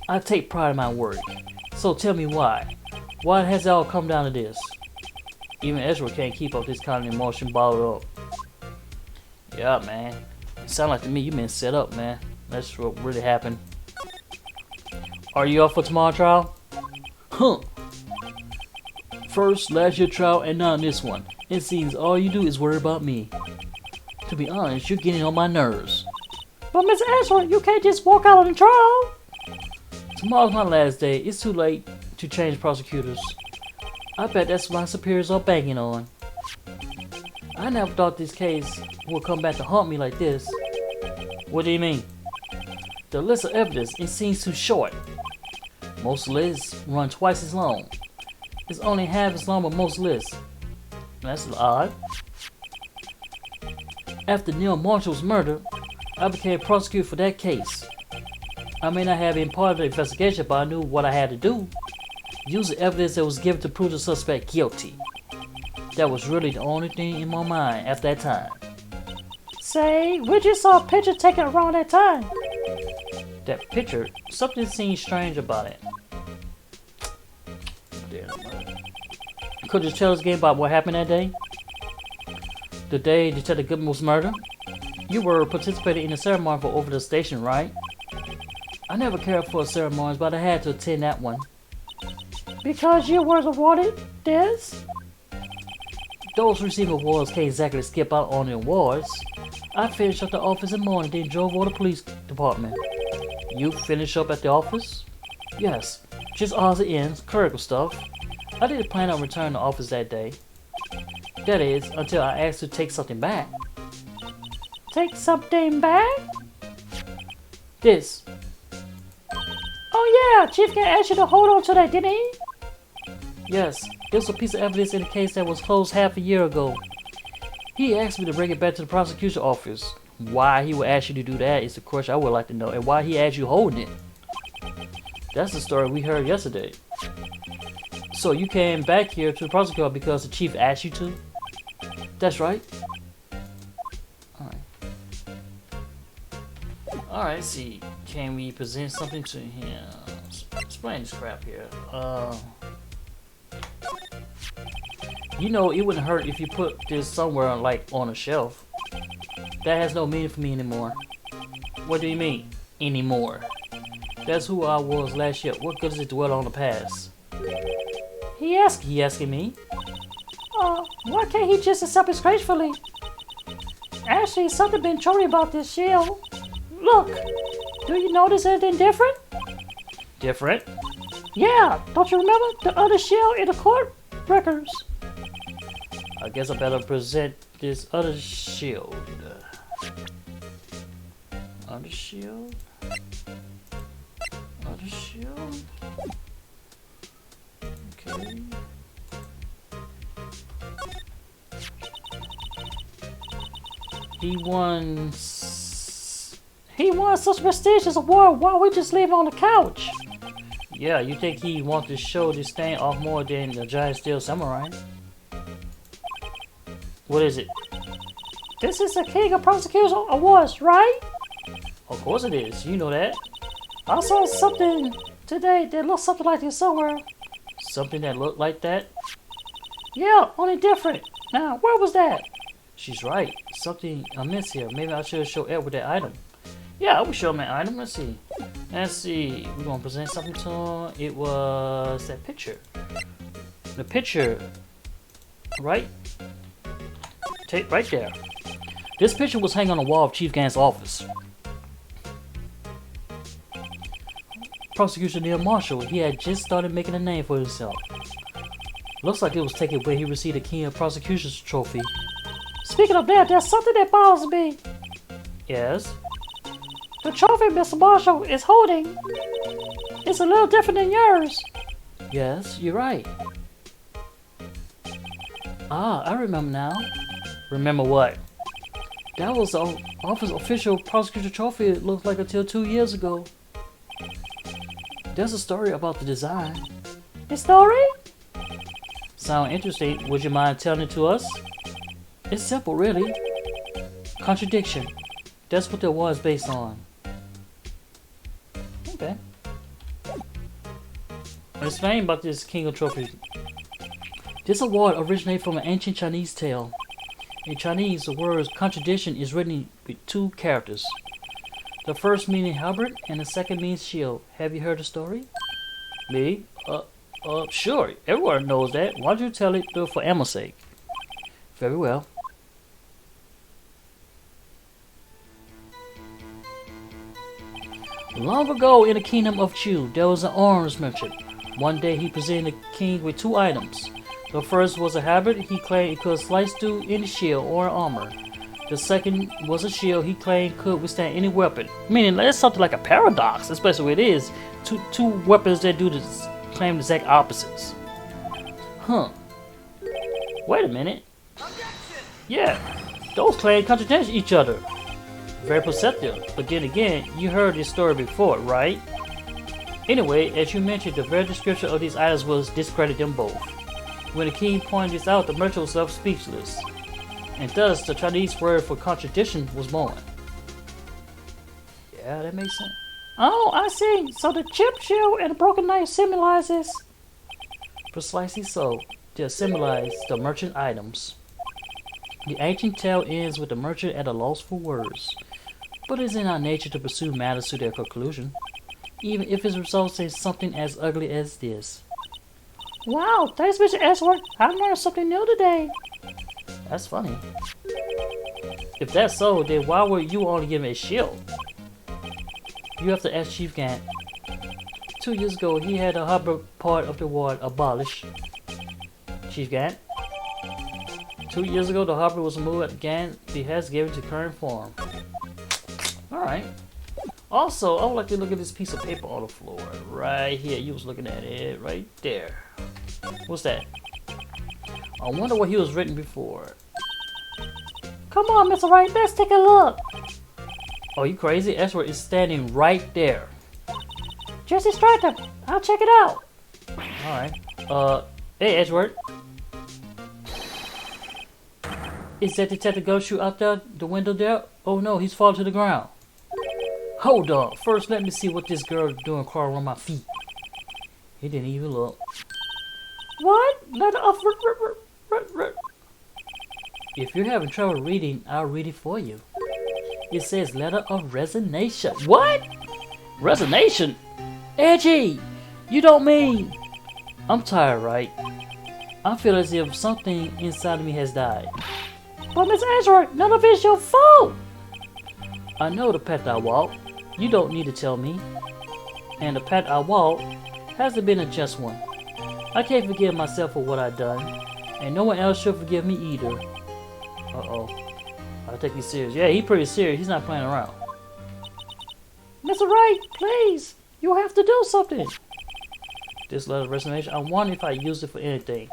S1: I take pride in my work. So tell me why. Why has it all come down to this? Even Edgeworth can't keep up this kind of emotion bottled up. Yeah, man. It sounds like to me you've been set up, man. That's what really happened. Are you up for tomorrow's trial? Huh. First, last year's trial, and now this one. It seems all you do is worry about me. To be honest, you're getting on my nerves.
S2: But Mr. Edgeworth, you can't just walk out on the trial.
S1: Tomorrow's my last day. It's too late to change prosecutors. I bet that's what my superiors are banking on. I never thought this case would come back to haunt me like this. What do you mean? The list of evidence, it seems too short. Most lists run twice as long. It's only half as long as most lists. That's odd. After Neil Marshall's murder, I became prosecutor for that case. I may not have been part of the investigation, but I knew what I had to do. Use the evidence that was given to prove the suspect guilty. That was really the only thing in my mind at that time.
S2: Say, we just saw a picture taken around that time.
S1: That picture, something seemed strange about it. Could you tell us again about what happened that day? The day Detective Goodman was murdered? You were participating in the ceremony for over the station, right? I never cared for ceremonies, but I had to attend that one.
S2: Because you were awarded this?
S1: Those receiving awards can't exactly skip out on the awards. I finished up the office in the morning, then drove over to the police department. You finished up at the office? Yes, just odds and ends, clerical stuff. I didn't plan on returning to the office that day. That is, until I asked to take something back.
S2: Take something back?
S1: This.
S2: Oh yeah, Chief Gant asked you to hold on to that, didn't he?
S1: Yes, this was a piece of evidence in a case that was closed half a year ago. He asked me to bring it back to the prosecution office. Why he would ask you to do that is the question I would like to know, and why he asked you holding it. That's the story we heard yesterday. So you came back here to the prosecutor because the chief asked you to? That's right. Alright, let's see. Can we present something to him? Explain this crap here. You know, it wouldn't hurt if you put this somewhere like on a shelf. That has no meaning for me anymore. What do you mean, anymore? That's who I was last year. What good is it to dwell on the past?
S2: He
S1: asking me?
S2: Why can't he just accept it gracefully? Actually, something been troubling about this shield. Look, do you notice anything different?
S1: Different?
S2: Yeah, don't you remember the other shield in the court records?
S1: I guess I better present this other shield. Other shield? Other shield? Okay. He won
S2: such a prestigious award. Why we just leave on the couch?
S1: Yeah, you think he wants to show this thing off more than the giant steel samurai? What is it?
S2: This is the King of Prosecution Awards, right?
S1: Of course it is. You know that.
S2: I saw something today that looks something like this somewhere.
S1: Something that looked like that?
S2: Yeah, only different. Now, where was that?
S1: She's right. Something amiss here. Maybe I should show Edward that item. Yeah, I will show him that item. Let's see. We're going to present something to him. It was that picture. The picture. Right? Right there. This picture was hanging on the wall of Chief Gant's office. Prosecutor Neil Marshall, he had just started making a name for himself. Looks like it was taken when he received the King of Prosecution's trophy.
S2: Speaking of that, there's something that bothers me.
S1: Yes?
S2: The trophy Mr. Marshall is holding is a little different than yours.
S1: Yes, you're right. Ah, I remember now. Remember what? That was the office official prosecutor trophy it looked like until 2 years ago. There's a story about the design.
S2: The story?
S1: Sound interesting. Would you mind telling it to us? It's simple, really. Contradiction. That's what the award is based on. Okay. Explain about this King of Trophies. This award originated from an ancient Chinese tale. In Chinese, the word contradiction is written with two characters. The first meaning halberd and the second means shield. Have you heard the story? Me? Sure. Everyone knows that. Why don't you tell it for Emma's sake? Very well. Long ago in the kingdom of Chu, there was an arms merchant. One day he presented the king with two items. The first was a halberd he claimed it could slice through any shield or armor. The second was a shield he claimed could withstand any weapon. Meaning that's something like a paradox, especially when it is. Two weapons that do this claim the exact opposites. Huh. Wait a minute. Yeah, those claims contradict each other. Very perceptive, but then again, you heard this story before, right? Anyway, as you mentioned, the very description of these items was discredit them both. When the king pointed this out, the merchant was left speechless. And thus, the Chinese word for contradiction was born. Yeah, that makes sense.
S2: Oh, I see. So the chip shield and the broken knife symbolizes...
S1: Precisely so. They symbolize the merchant items. The ancient tale ends with the merchant at a loss for words. But it is in our nature to pursue matters to their conclusion, even if it results in something as ugly as this.
S2: Wow, thanks, Mr. Edgeworth. I learned something new today.
S1: That's funny. If that's so, then why were you only given a shield? You have to ask Chief Gant. 2 years ago, he had the harbor part of the ward abolished. Chief Gant? 2 years ago, the harbor was moved at Gant behest given to current form. Alright. Also, I would like to look at this piece of paper on the floor. Right here. You was looking at it right there. What's that? I wonder what he was written before.
S2: Come on, Mr. Wright, let's take a look.
S1: Oh, you crazy? Edgeworth is standing right there.
S2: Just distract him. I'll check it out.
S1: Alright. Hey, Edgeworth. Is that Detective Gumshoe out there, the window there? Oh no, he's fallen to the ground. Hold on. First, let me see what this girl doing crawling on my feet. He didn't even look.
S2: What? Letter of...
S1: If you're having trouble reading, I'll read it for you. It says letter of resignation. What? Resignation? Edgy! You don't mean... I'm tired, right? I feel as if something inside of me has died.
S2: But Miss Edgeworth, none of it's your fault.
S1: I know the path I walk. You don't need to tell me. And the path I walk hasn't been a just one. I can't forgive myself for what I've done. And no one else should forgive me either. Uh-oh. I'll take you serious. Yeah, he's pretty serious. He's not playing around.
S2: Mr. Wright, please. You have to do something.
S1: This letter of resignation, I wonder if I use it for anything.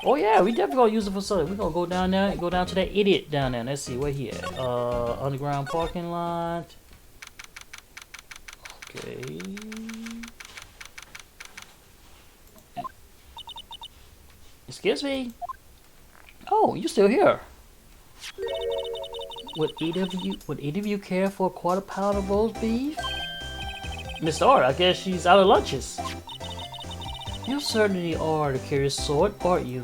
S1: Oh yeah, we definitely gonna use it for something. We're gonna go down there and go down to that idiot down there. Let's see, where he at? Underground parking lot. Okay. Excuse me? Oh, you still here? Would either of you care for a quarter pound of roast beef? Miss Art, I guess she's out of lunches. You certainly are the curious sort, aren't you?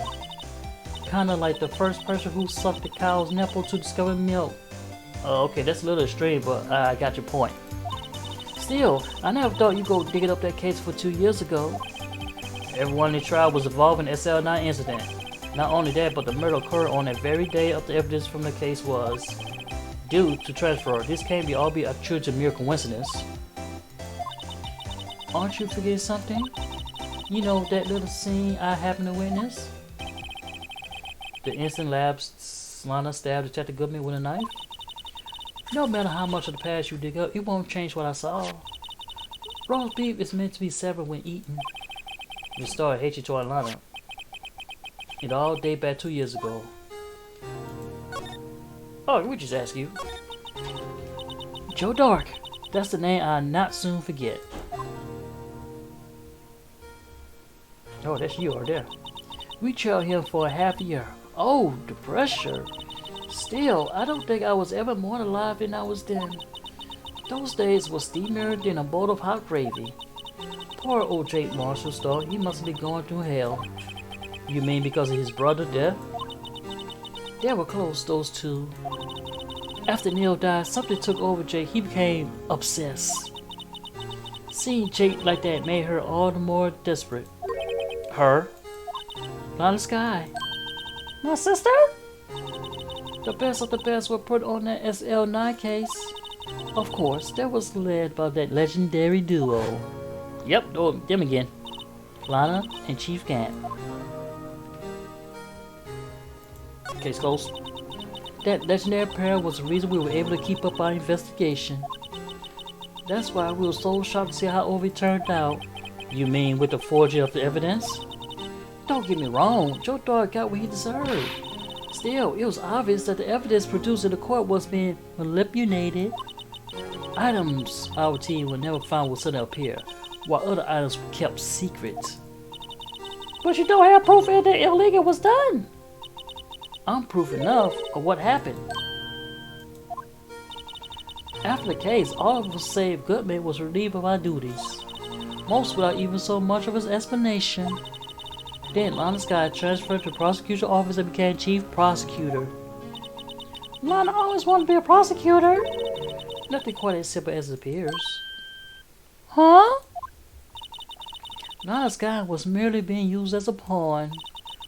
S1: Kinda like the first person who sucked the cow's nipple to discover milk. Oh, okay, that's a little extreme, but I got your point. Still, I never thought you'd go digging up that case for 2 years ago. Everyone in the trial was involved in the SL9 incident. Not only that, but the murder occurred on that very day of the evidence from the case was due to transfer. This can't be all be attributed to mere coincidence. Aren't you forgetting something? You know that little scene I happened to witness? The instant Lana stabbed Detective Goodman with a knife? No matter how much of the past you dig up, it won't change what I saw. Roast beef is meant to be severed when eaten. The story hate you toward Lana. It all dates back 2 years ago. Oh, we just ask you. Joe Dark. That's the name I'll not soon forget. Oh, that's you right there. We trailed him for a half a year. Oh, the pressure. Still, I don't think I was ever more alive than I was then. Those days were steamier than a bowl of hot gravy. Poor old Jake Marshall thought he must be going through hell. You mean because of his brother death? They were close, those two. After Neil died, something took over Jake. He became obsessed. Seeing Jake like that made her all the more desperate. Her? Lana Sky.
S2: My sister?
S1: The best of the best were put on that SL9 case. Of course, that was led by that legendary duo. Yep, oh, them again. Lana and Chief Gant. Case closed. That legendary pair was the reason we were able to keep up our investigation. That's why we were so shocked to see how over it turned out. You mean with the forgery of the evidence? Don't get me wrong, Joe Dog got what he deserved. Still, it was obvious that the evidence produced in the court was being manipulated. Items our team would never find would sit up here, while other items were kept secret.
S2: But you don't have proof that the illegal was done.
S1: I'm proof enough of what happened. After the case, all of us save Goodman was relieved of our duties, most without even so much of his explanation. Then Lana Sky transferred to the prosecution office and became chief prosecutor.
S2: Lana always wanted to be a prosecutor.
S1: Nothing quite as simple as it appears.
S2: Huh?
S1: Lana Sky was merely being used as a pawn.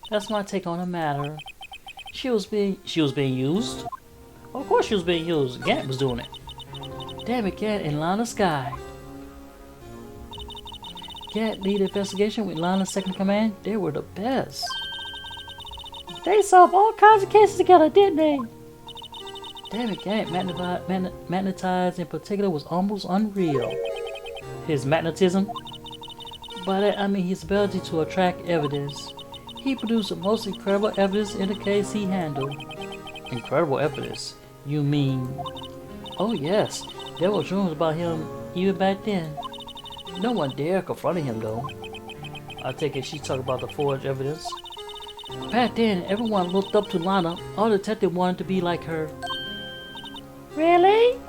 S1: That's my take on the matter. She was being used? Of course she was being used. Gant was doing it. Damon Gant and Lana Sky. Gant lead investigation with Lana's second command. They were the best.
S2: They solved all kinds of cases together, didn't they?
S1: Damon Gant magnetized in particular was almost unreal. His magnetism? By that I mean his ability to attract evidence. He produced the most incredible evidence in the case he handled. Incredible evidence? You mean... Oh yes, there were rumors about him even back then. No one dared confront him though. I take it she talked about the forged evidence. Back then, everyone looked up to Lana. All detectives wanted to be like her.
S2: Really?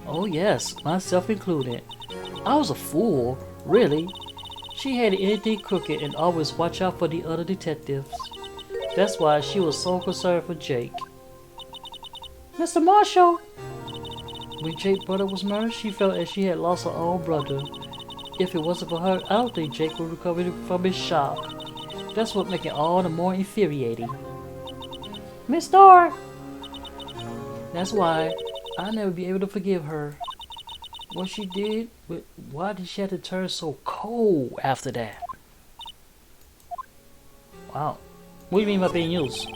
S1: Oh yes, myself included. I was a fool, really. She hated anything crooked and always watched out for the other detectives. That's why she was so concerned for Jake.
S2: Mr. Marshall.
S1: When Jake's brother was murdered, she felt as she had lost her own brother. If it wasn't for her, I don't think Jake would recover from his shock. That's what makes it all the more infuriating.
S2: Miss Starr.
S1: That's why I'll never be able to forgive her. What she did, why did she have to turn so cold after that? Wow. What do you mean by being used?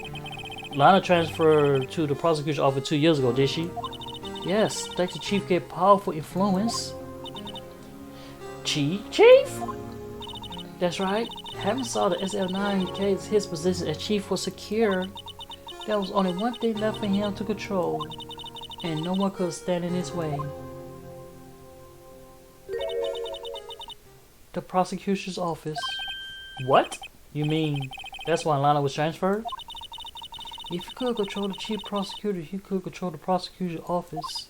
S1: Lana transferred to the prosecution office 2 years ago, did she? Yes, thanks to Chief gave powerful influence. Chief? That's right. Having saw the SL9 case, his position as chief was secure. There was only one thing left for him to control, and no one could stand in his way. The prosecutor's office. What? You mean that's why Lana was transferred? If you could control the chief prosecutor, you could control the prosecutor's office.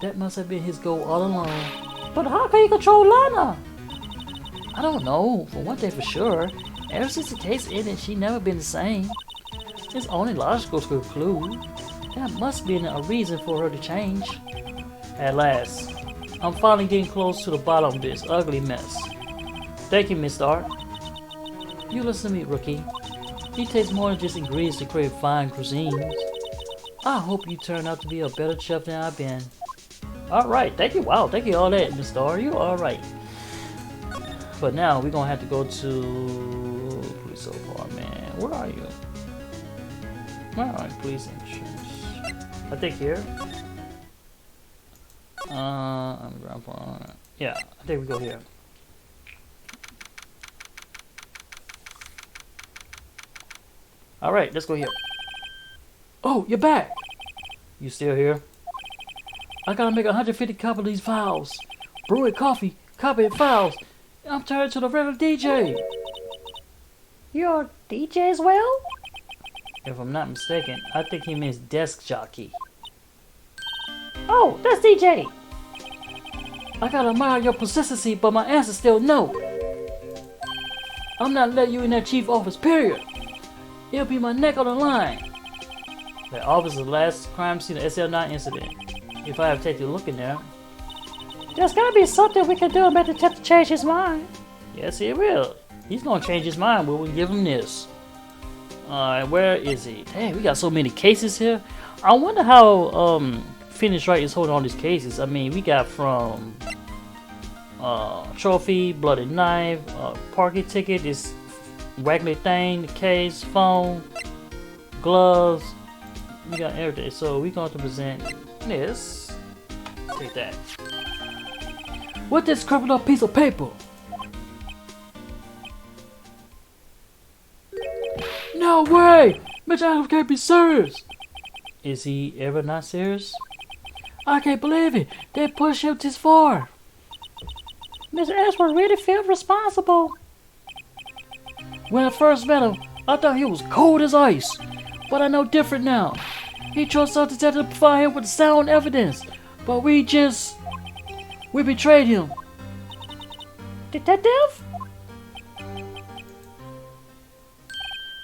S1: That must have been his goal all along.
S2: But how can you control Lana?
S1: I don't know. For one thing for sure, ever since the case ended, she's never been the same. It's only logical to conclude. There must be a reason for her to change. At last, I'm finally getting close to the bottom of this ugly mess. Thank you, Miss Stark. You listen to me, rookie. It takes more than just ingredients to create fine cuisines. I hope you turn out to be a better chef than I've been. Alright, thank you. Wow, thank you all that, Miss Starr. You're alright. But now we're gonna have to go to police department. Where are you? Where are you? Police insurance. I think here. I'm ground floor. Yeah, I think we go here. Alright, let's go here. Oh, you're back! You still here? I gotta make 150 copies of these files. Brew it, coffee, copy it, files.
S3: I'm turned to the regular DJ.
S2: You're a DJ as well?
S3: If I'm not mistaken, I think he means desk jockey.
S2: Oh, that's DJ.
S3: I gotta admire your persistency, but my answer's still no. I'm not letting you in that chief office, period. It'll be my neck on the line. That office is the last crime scene of SL9 incident. If I have taken a look in there.
S2: There's gotta be something we can do to make the detective change his mind.
S3: Yes, he will. He's gonna change his mind when we give him this. Alright, where is he? Dang, we got so many cases here. I wonder how Phoenix Wright is holding all these cases. I mean, we got from trophy, bloody knife, parking ticket, this waggly thing, the case, phone, gloves. We got everything. So we're going to present this. Take that.
S1: What's this crumpled up piece of paper? No way! Mitch Adams can't be serious!
S3: Is he ever not serious?
S1: I can't believe it! They pushed him this far!
S2: Mr. Edgeworth really feels responsible.
S1: When I first met him, I thought he was cold as ice. But I know different now. He trusts us detective to provide him with sound evidence. But we betrayed him.
S2: Detective?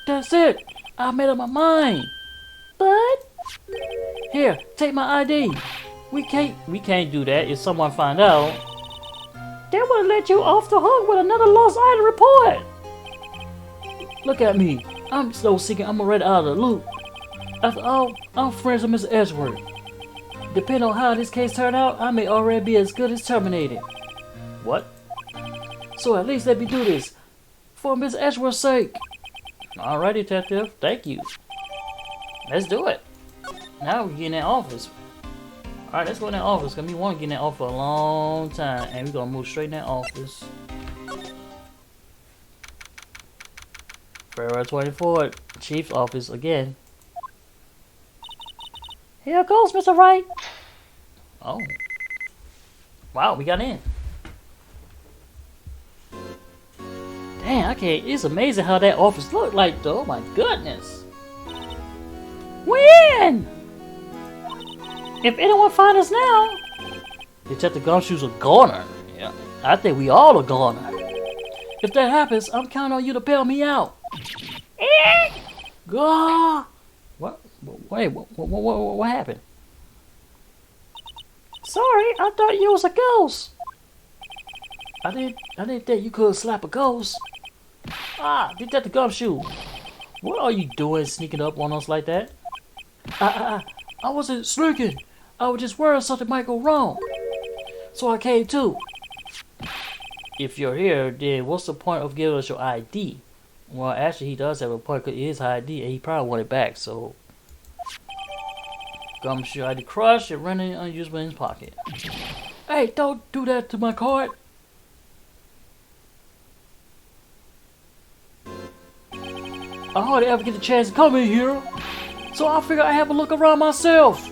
S1: That's it! I made up my mind!
S2: But
S1: Here, take my ID.
S3: We can't do that if someone find out.
S2: they would have let you off the hook with another lost item report.
S1: Look at me. I'm so seeking I'm already out of the loop. After all, I'm friends with Mr. Edgeworth. Depending on how this case turned out, I may already be as good as terminated.
S3: What?
S1: So at least let me do this. For Mr. Edgeworth's sake.
S3: Alright, detective. Thank you. Let's do it. Now we get in that office. Alright, let's go in that office. Cause we want to get in that office for a long time. And we're gonna move straight in that office. February 24th, Chief's office again.
S2: Here goes, Mr. Wright.
S3: Oh. Wow, we got in. Damn, I can't. It's amazing how that office looked like, though. Oh my goodness.
S2: We in! If anyone finds us now,
S3: Detective Gumshoe's a goner. Yeah, I think we all a goner.
S1: If that happens, I'm counting on you to bail me out.
S3: Gah! What? Wait, what happened?
S2: sorry, I thought you was a ghost.
S1: I didn't think you could slap a ghost.
S3: Ah, Detective Gumshoe. What are you doing sneaking up on us like that?
S1: I wasn't sneaking. I was just worried something might go wrong. So I came too.
S3: If you're here, then what's the point of giving us your ID? Well, actually, he does have a point because it is ID and he probably want it back, so. Gumshoe ID crushed and running unusable in his pocket.
S1: Hey, don't do that to my card. I hardly ever get the chance to come in here, so I figure I have a look around myself.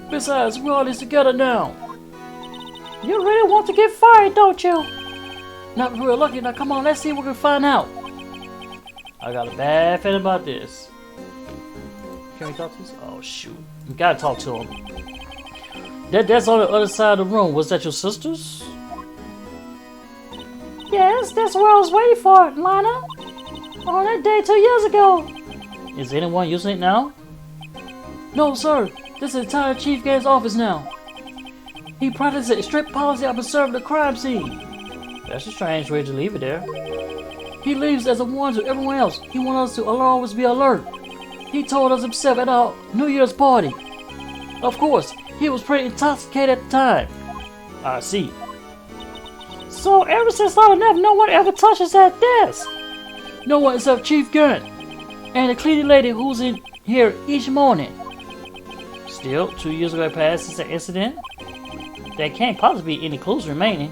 S1: Besides, we're all this together now.
S2: You really want to get fired, don't you?
S1: Not real lucky. Now come on, let's see what we can find out.
S3: I got a bad feeling about this. Can we talk to this? Oh shoot. We gotta talk to him. That's on the other side of the room. Was that your sister's?
S2: Yes, that's what I was waiting for, Lana. On that day 2 years ago.
S3: Is anyone using it now?
S1: No, sir. This is entire Chief Gant's office now. He practices a strict policy of observing the crime scene.
S3: That's a strange way to leave it there.
S1: He leaves as a warning to everyone else. He wants us to always be alert. He told us himself at our New Year's party. Of course, he was pretty intoxicated at the time.
S3: I see.
S2: So ever since I left, no one ever touches that desk.
S1: No one except Chief Gant and the cleaning lady who's in here each morning.
S3: Still, 2 years ago passed since the incident. There can't possibly be any clues remaining.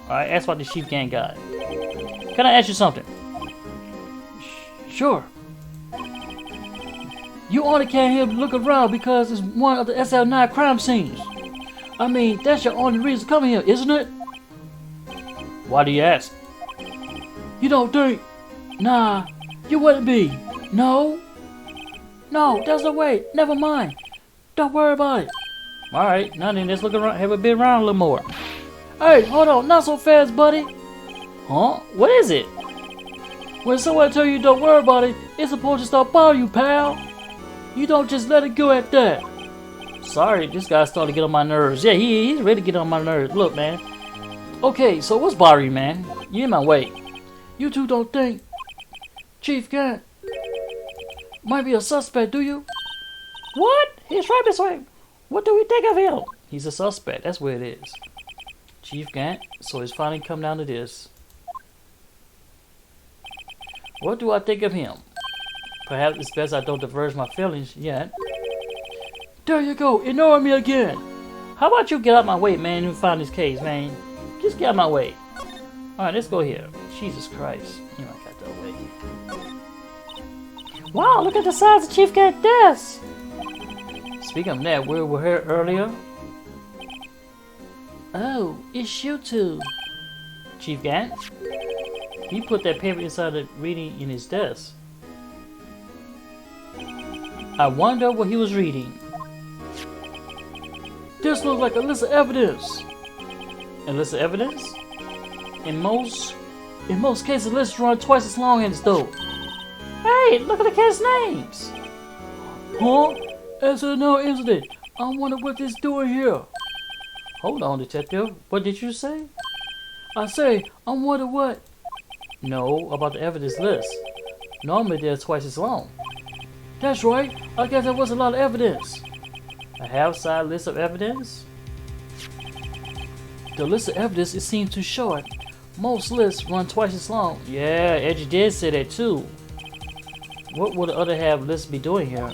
S3: Alright, ask about the Chief Gang guy. Can I ask you something?
S1: Sure. You only came here to look around because it's one of the SL9 crime scenes. I mean, that's your only reason coming here, isn't it?
S3: Why do you ask? You don't think? Nah, you wouldn't be. No? No, there's no way. Never mind. Don't worry about it. Alright, now then, let's look around, have a bit around a little more. Hey, hold on, not so fast, buddy. Huh? What is it? When someone tells you don't worry about it, it's supposed to stop bothering you, pal. You don't just let it go at that. Sorry, this guy started to get on my nerves. Yeah, he's ready to get on my nerves. Look, man. Okay, so what's bothering you, man? You in my way. You two don't think Chief Gant might be a suspect, do you?
S2: What? He's right this way. What do we think of him?
S3: He's a suspect. That's where it is. Chief Gant. So it's finally come down to this. What do I think of him? Perhaps it's best I don't diverge my feelings yet. There you go, ignoring me again. How about you get out my way, man, and find this case, man? Just get out my way. Alright, let's go here. Jesus Christ. You know, I got that way.
S2: Wow, look at the size of Chief Gant's desk.
S3: Speaking of that, we were here earlier. Oh, it's you two. Chief Gant? He put that paper inside the reading in his desk. I wonder what he was reading. This looks like a list of evidence. A list of evidence? In most cases, lists run twice as long as though.
S2: Hey, look at the kids' names.
S3: Huh? As no incident. I wonder what this doing here. Hold on, detective. What did you say? I say, I wonder what. No, about the evidence list. Normally they're twice as long. That's right. I guess there was a lot of evidence. A half-side list of evidence? The list of evidence, it seems too short. Most lists run twice as long. Yeah, Edgy did say that too. What would the other half lists be doing here?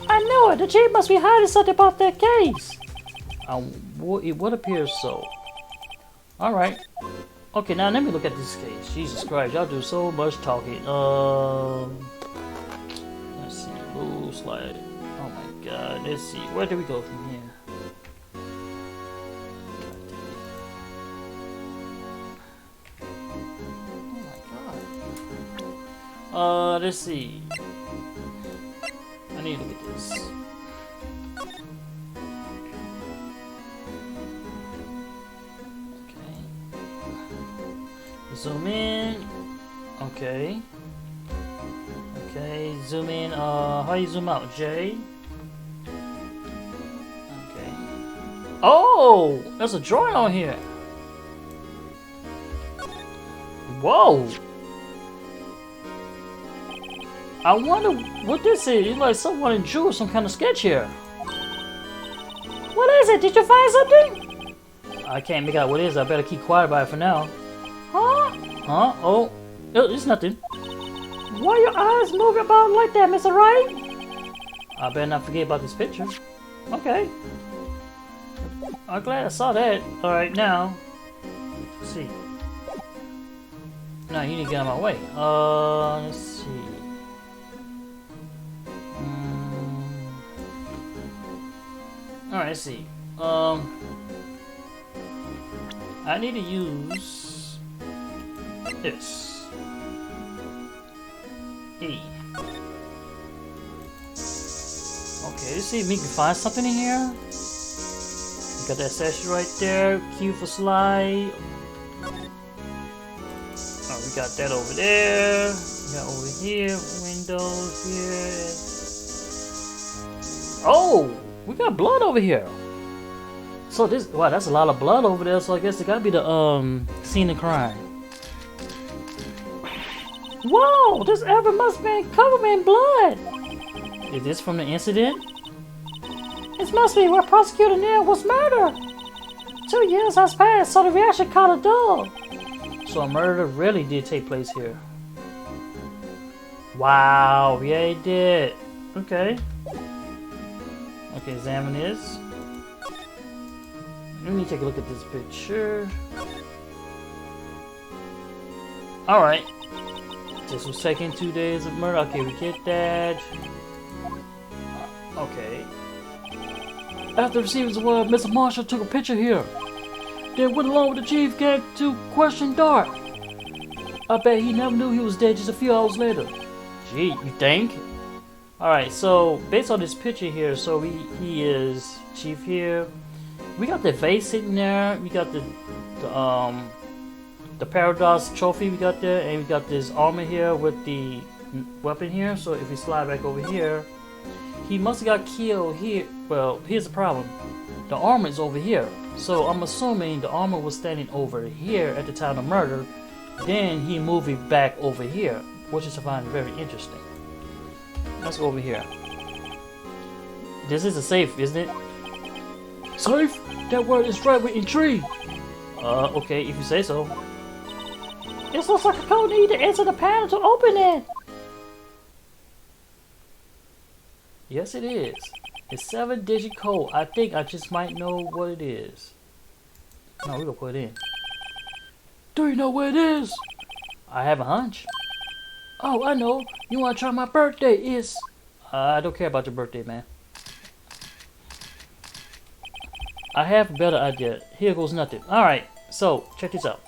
S2: I knew it. The chief must be hiding something about that case.
S3: It would appear so. Alright. Okay, now let me look at this case. Jesus Christ, y'all do so much talking. Let's see. Move, slide. Oh my god. Let's see. Where do we go from here? Let's see. I need to look at this. Okay. Zoom in. Okay. Okay, zoom in. How you zoom out? J. Okay. Oh! There's a drawing on here. Whoa! I wonder what this is. It's like someone drew some kind of sketch here.
S2: What is it? Did you find something?
S3: I can't make out what it is. I better keep quiet about it for now.
S2: Huh?
S3: Huh? Oh, it's nothing.
S2: Why are your eyes moving about like that, Mr. Wright?
S3: I better not forget about this picture. Okay. I'm glad I saw that. Alright, now. Let's see. No, you need to get out of my way. Let's see. Alright, let's see. I need to use this. E. Okay, let's see if we can find something in here. Got that section right there. Q for slide. Oh, we got that over there. We got over here. Windows here. Oh! We got blood over here. So this, wow, that's a lot of blood over there. So I guess it gotta be the scene of crime.
S2: Whoa, this ever must have been covered in blood.
S3: Is this from the incident?
S2: This must be where Prosecutor Neal was murdered. 2 years has passed, so the reaction caught a dog.
S3: So a murder really did take place here. Wow, yeah, it did. Okay. Okay, examine this. Let me take a look at this picture. Alright. This was taken 2 days of murder. Okay, we get that. Okay. After receiving the word, Mr. Marshall took a picture here. then went along with the chief gang to question Dart. I bet he never knew he was dead just a few hours later.
S1: Gee, you think? Alright, so based on this picture here, so he is chief here. We got the vase sitting there, we got the Paradox trophy we got there, and we got this armor here with the weapon here. So if we slide back over here, he must have got killed here. Well, here's the problem. The armor is over here. So I'm assuming the armor was standing over here at the time of murder. Then he moved it back over here, which is I find very interesting. Let's go over here. This is a safe, isn't it?
S3: Safe? That word is right with intrigue.
S1: Okay, if you say so.
S2: This looks like a code need to enter the panel to open it.
S1: Yes, it is. It's 7-digit code. I think I just might know what it is. No, we're gonna put it in.
S3: Do you know where it is?
S1: I have a hunch.
S3: Oh, I know. You want to try my birthday is...
S1: I don't care about your birthday, man. I have a better idea. Here goes nothing. Alright, so check this out.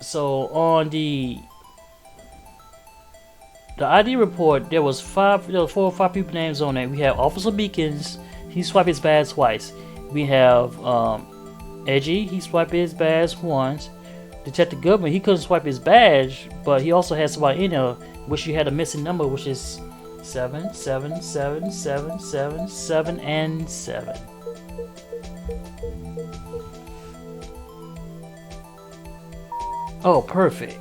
S1: So on the ID report, there was 4 or 5 people names on it. We have Officer Beacons. He swiped his badge twice. We have Edgy. He swiped his badge once. Detective Goodman. He couldn't swipe his badge, but he also had somebody in there, which he had a missing number, which is 7, 7, 7, 7, 7, 7, and 7. Oh, perfect.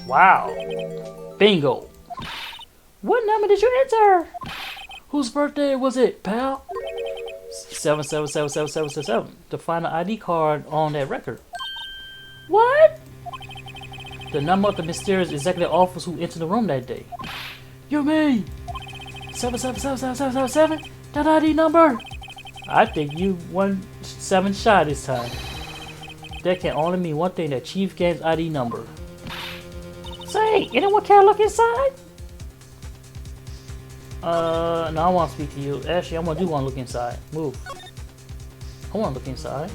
S1: Wow. Bingo.
S2: What number did you enter?
S3: Whose birthday was it, pal?
S1: 7777777 to find an ID card on that record.
S2: What?
S1: The number of the mysterious executive officer who entered the room that day.
S3: You mean 7777777? That ID number?
S1: I think you won 7 shot this time. That can only mean one thing, that Chief Gant's ID number.
S2: Say, anyone care to look inside?
S1: No, I want to speak to you. Actually, I do want to look inside. Move. I want to look inside.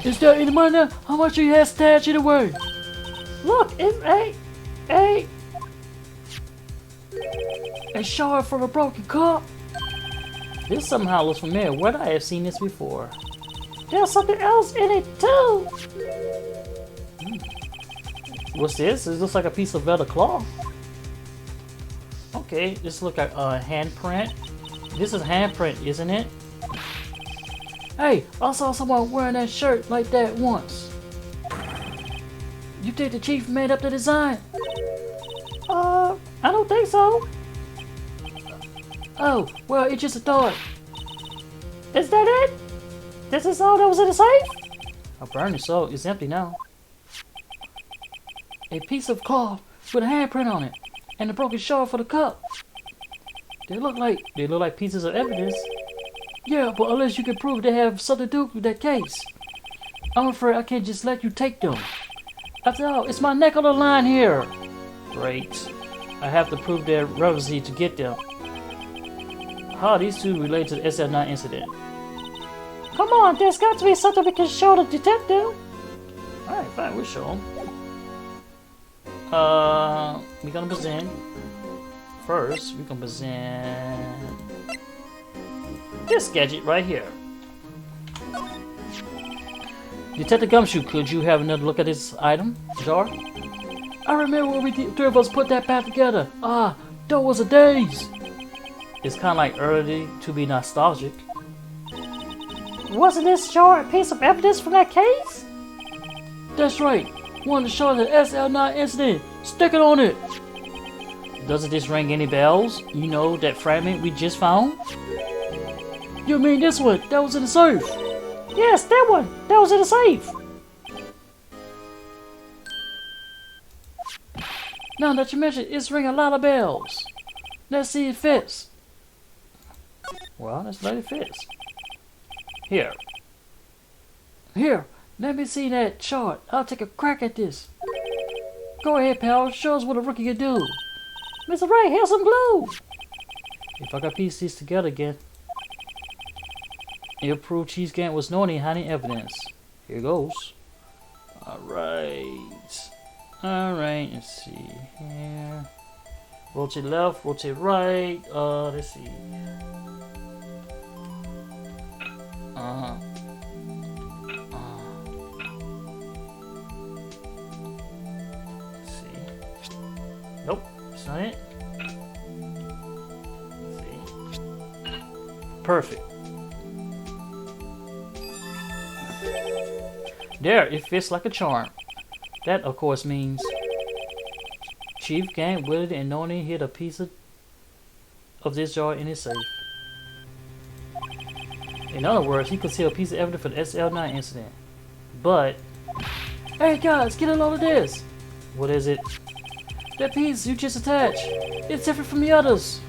S3: Is there any money there? How much you have stashed away?
S2: Look, it's
S3: a shard from a broken cup.
S1: This somehow looks familiar. Where did I have seen this before?
S2: There's something else in it too.
S1: What's this? It looks like a piece of leather cloth. Okay, this looks like a handprint. This is handprint, isn't it?
S3: Hey, I saw someone wearing that shirt like that once. You think the chief made up the design?
S2: I don't think so.
S3: Oh, well, it's just a thought.
S2: Is that it? This is all that was in the safe?
S1: Apparently so. It's empty now.
S3: A piece of cloth with a handprint on it, and a broken shard for the cup.
S1: They look like pieces of evidence.
S3: Yeah, but unless you can prove they have something to do with that case, I'm afraid I can't just let you take them. After all, it's my neck on the line here.
S1: Great. I have to prove their relevancy to get them. How are these two related to the SL9 incident?
S2: Come on, there's got to be something we can show the detective.
S1: Alright, fine, we'll show them. We're gonna present. First, we're gonna present this gadget right here. Detective Gumshoe, could you have another look at this item, jar?
S3: I remember when we three of us put that back together. Ah, those was a days.
S1: It's kind of like early to be nostalgic.
S2: Wasn't this jar a piece of evidence from that case?
S3: That's right. Wanted to show the SL9 incident. Stick it on it.
S1: Doesn't this ring any bells? You know that fragment we just found?
S3: You mean this one? That was in the safe.
S2: Yes, that one. That was in the safe.
S3: Now that you mention it, it's ringing a lot of bells. Let's see if it fits.
S1: Well, let's let it fit. Here.
S3: Here, let me see that chart. I'll take a crack at this. Go ahead, pal. Show us what a rookie can do.
S2: Mr. Wright, here's some glue.
S3: If I can piece these together again, it'll prove Chief Gant was knowingly hiding evidence. Here goes. Alright. Alright, let's see here. Rotate left, rotate right. Let's see. Let's see. Nope, that's not it. Let's see. Perfect. There, it fits like a charm. That, of course, means Chief Gant willingly and knowingly hid a piece of this jar in his safe. In other words, he concealed a piece of evidence for the SL9 incident. But, hey guys, get a load of this! What is it? That piece you just attached. It's different from the others.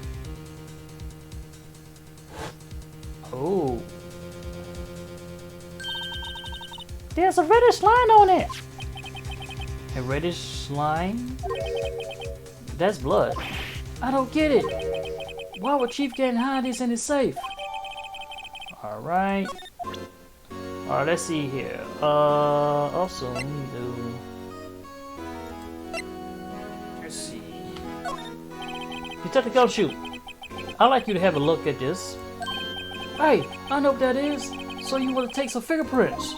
S3: Oh.
S2: There's a reddish line on it.
S3: A reddish line? That's blood. I don't get it. Why would Chief Gant hide this in his safe? Alright. Alright, let's see here. Also, we need to... Let's see. Detective Gumshoe, I'd like you to have a look at this. Hey, I know what that is. So you want to take some fingerprints?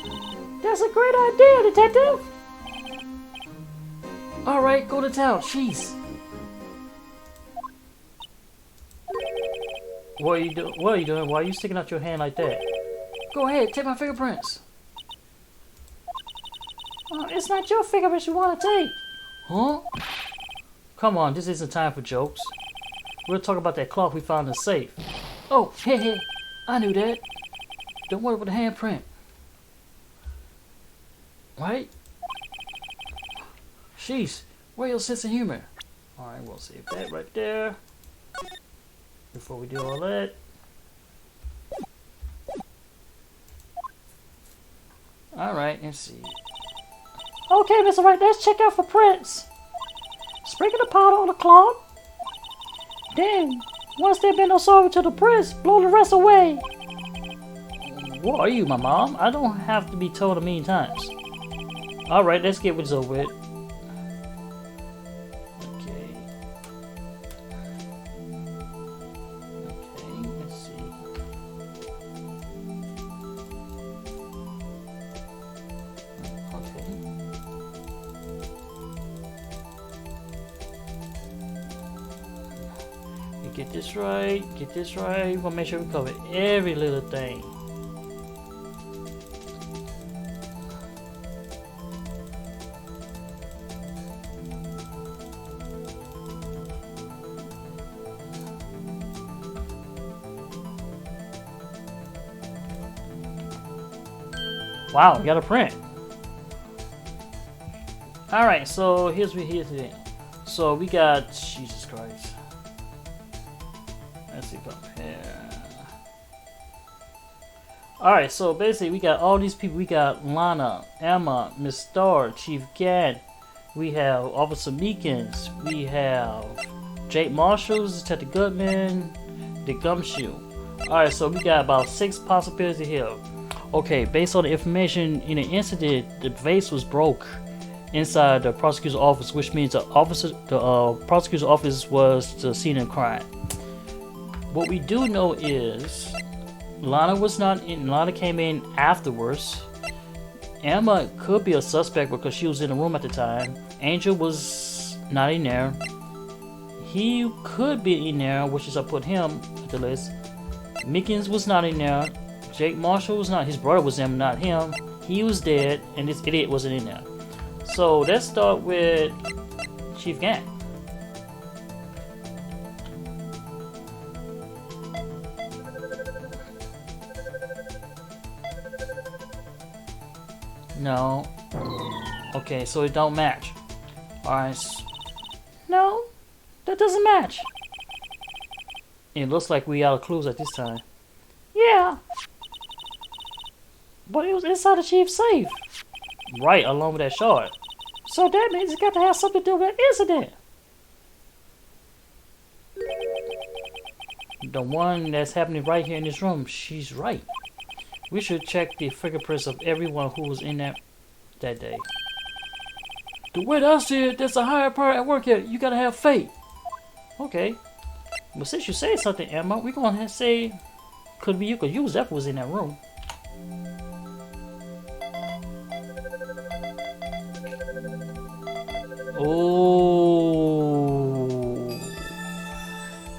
S2: That's a great idea, Detective.
S3: Alright, go to town. Jeez. What are you doing? Why are you sticking out your hand like that? Go ahead, take my fingerprints.
S2: It's not your fingerprints you want to take.
S3: Huh? Come on, this isn't time for jokes. We'll talk about that cloth we found in the safe. Oh, hey, I knew that. Don't worry about the handprint. Right? Jeez, where's your sense of humor? Alright, we'll save that right there. Before we do all that. Alright, let's see.
S2: Okay, Mr. Wright, let's check out for prints. Sprinkle the powder on the cloth. Then, once there been no solving to the prints, blow the rest away.
S3: What are you, my mom? I don't have to be told a million times. Alright, let's get what's over with. Okay. Okay, let's see. Okay. We get this right, get this right. We'll make sure we cover every little thing. Wow, we got a print. Alright, so here's what here today. So we got Jesus Christ. Let's see, compare. Alright, so basically we got all these people. We got Lana, Emma, Miss Star, Chief Gant. We have Officer Meekins. We have Jake Marshalls, Detective Goodman, the Gumshoe. Alright, so we got about 6 possibilities here. Okay, based on the information in the incident, the vase was broke inside the prosecutor's office, which means the prosecutor's office was the scene of crime. What we do know is Lana was not in. Lana came in afterwards. Emma could be a suspect because she was in the room at the time. Angel was not in there. He could be in there, which is I put him at the list. Mickens was not in there. Jake Marshall was not. His brother was in, not him. He was dead, and this idiot wasn't in there. So let's start with Chief Gant. No. Okay, so it don't match. Alright.
S2: No, that doesn't match.
S3: It looks like we out of clues at this time.
S2: Yeah. But it was inside the chief's safe.
S3: Right, along with that shard.
S2: So that means it's got to have something to do with that incident.
S3: The one that's happening right here in this room, she's right. We should check the fingerprints of everyone who was in that day. The way that I see it, there's a higher power at work here. You gotta have faith. Okay. But since you say something, Emma, we're gonna say could be you, because you was definitely was in that room. Oh,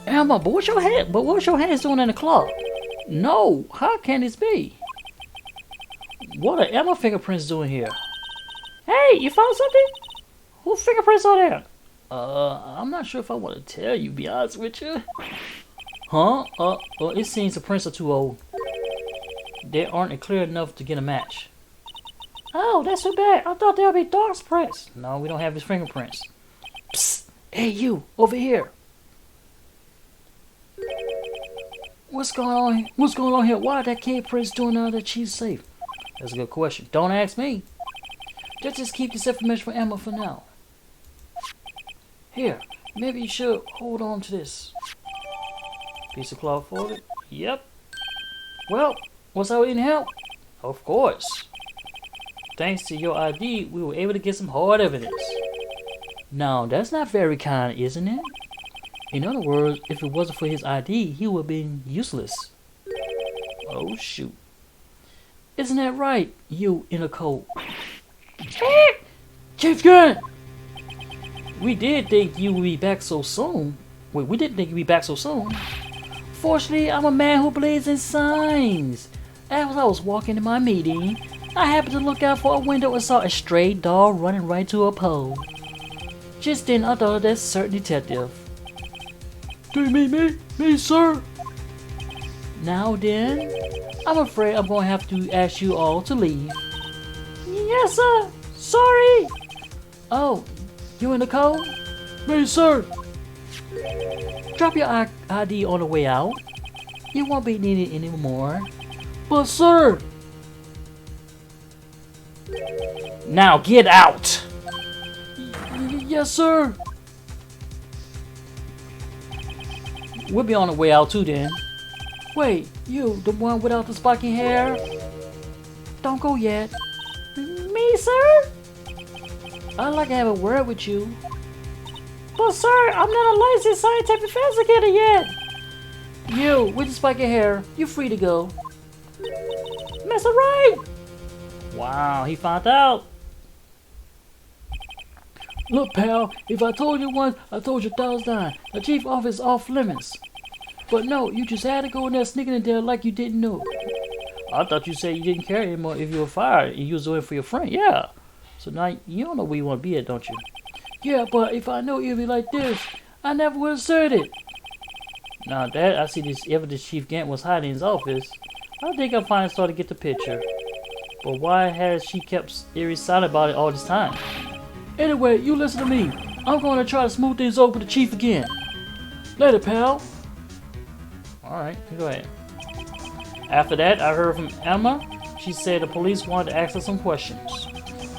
S3: Emma, but what's your hands doing in the clock? No, how can this be? What are Emma fingerprints doing here?
S2: Hey, you found something? Whose fingerprints are there?
S3: I'm not sure if I want to tell you, be honest with you. Huh? It seems the prints are too old. They aren't clear enough to get a match.
S2: Oh, that's too bad. I thought there would be Dark's prints.
S3: No, we don't have his fingerprints. Psst! Hey, you! Over here! What's going on? What's going on here? Why are that kid prints doing out of the chief's safe? That's a good question. Don't ask me. Just keep this information for Emma for now. Here, maybe you should hold on to this. Piece of cloth folded? Yep. Well, was I in help? Of course. Thanks to your ID, we were able to get some hard evidence. Now, that's not very kind, isn't it? In other words, if it wasn't for his ID, he would have been useless. Oh, shoot. Isn't that right, you in a coat? Chief Gant! We did think you would be back so soon. Wait, we didn't think you'd be back so soon. Fortunately, I'm a man who believes in signs. As I was walking to my meeting, I happened to look out for a window and saw a stray dog running right to a pole. Just then, I thought of that certain detective.
S1: Do you mean me? Me, sir?
S3: Now then, I'm afraid I'm going to have to ask you all to leave.
S2: Yes, sir. Sorry.
S3: Oh, you in the code?
S1: Me, sir.
S3: Drop your ID on the way out. You won't be needed anymore.
S1: But, sir.
S3: Now get out!
S1: Yes, sir.
S3: We'll be on the way out too then. Wait, you, the one without the spiky hair? Don't go yet.
S2: Me, sir?
S3: I'd like to have a word with you.
S2: But, sir, I'm not a licensed scientific investigator yet.
S3: You, with the spiky hair, you're free to go.
S2: Mr. Wright!
S3: Wow, he found out.
S1: Look, pal, if I told you once, I told you 1,000 times. The chief office is off limits. But no, you just had to go in there sneaking in there like you didn't know.
S3: I thought you said you didn't care anymore if you were fired and you was doing it for your friend. Yeah. So now you don't know where you want to be at, don't you?
S1: Yeah, but if I knew you'd be like this, I never would have said it.
S3: Now that I see this evidence Chief Gant was hiding in his office, I think I'm finally starting to get the picture. But why has she kept eerie silent about it all this time?
S1: Anyway, you listen to me. I'm going to try to smooth things over with the chief again. Later, pal.
S3: Alright, go ahead. After that, I heard from Emma. She said the police wanted to ask her some questions.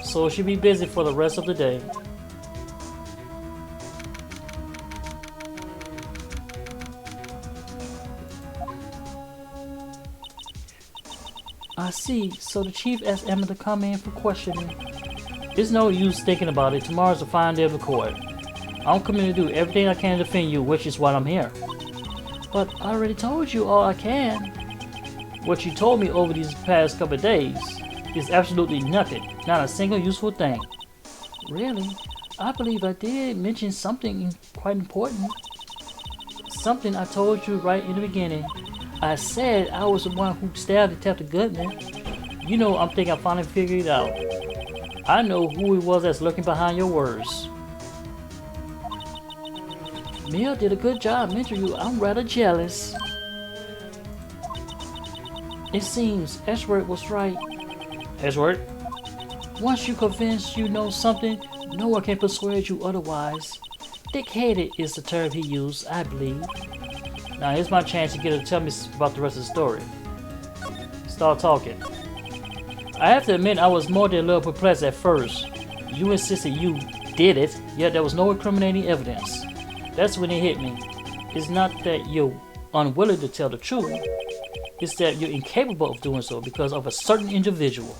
S3: So she'll be busy for the rest of the day. I see. So the chief asked Emma to come in for questioning. There's no use thinking about it. Tomorrow's the final day of the court. I'm coming to do everything I can to defend you, which is why I'm here.
S1: But I already told you all I can.
S3: What you told me over these past couple of days is absolutely nothing. Not a single useful thing.
S1: Really? I believe I did mention something quite important.
S3: Something I told you right in the beginning.
S1: I said I was the one who stabbed Detective Goodman.
S3: You know, I think I finally figured it out. I know who it was that's lurking behind your words.
S1: Mia did a good job mentoring you. I'm rather jealous. It seems Edgeworth was right.
S3: Edgeworth?
S1: Once you convinced you know something, no one can persuade you otherwise. Thick-headed is the term he used, I believe.
S3: Now here's my chance to get her to tell me about the rest of the story. Start talking. I have to admit I was more than a little perplexed at first. You insisted you did it, yet there was no incriminating evidence. That's when it hit me. It's not that you unwilling to tell the truth. It's that you're incapable of doing so because of a certain individual.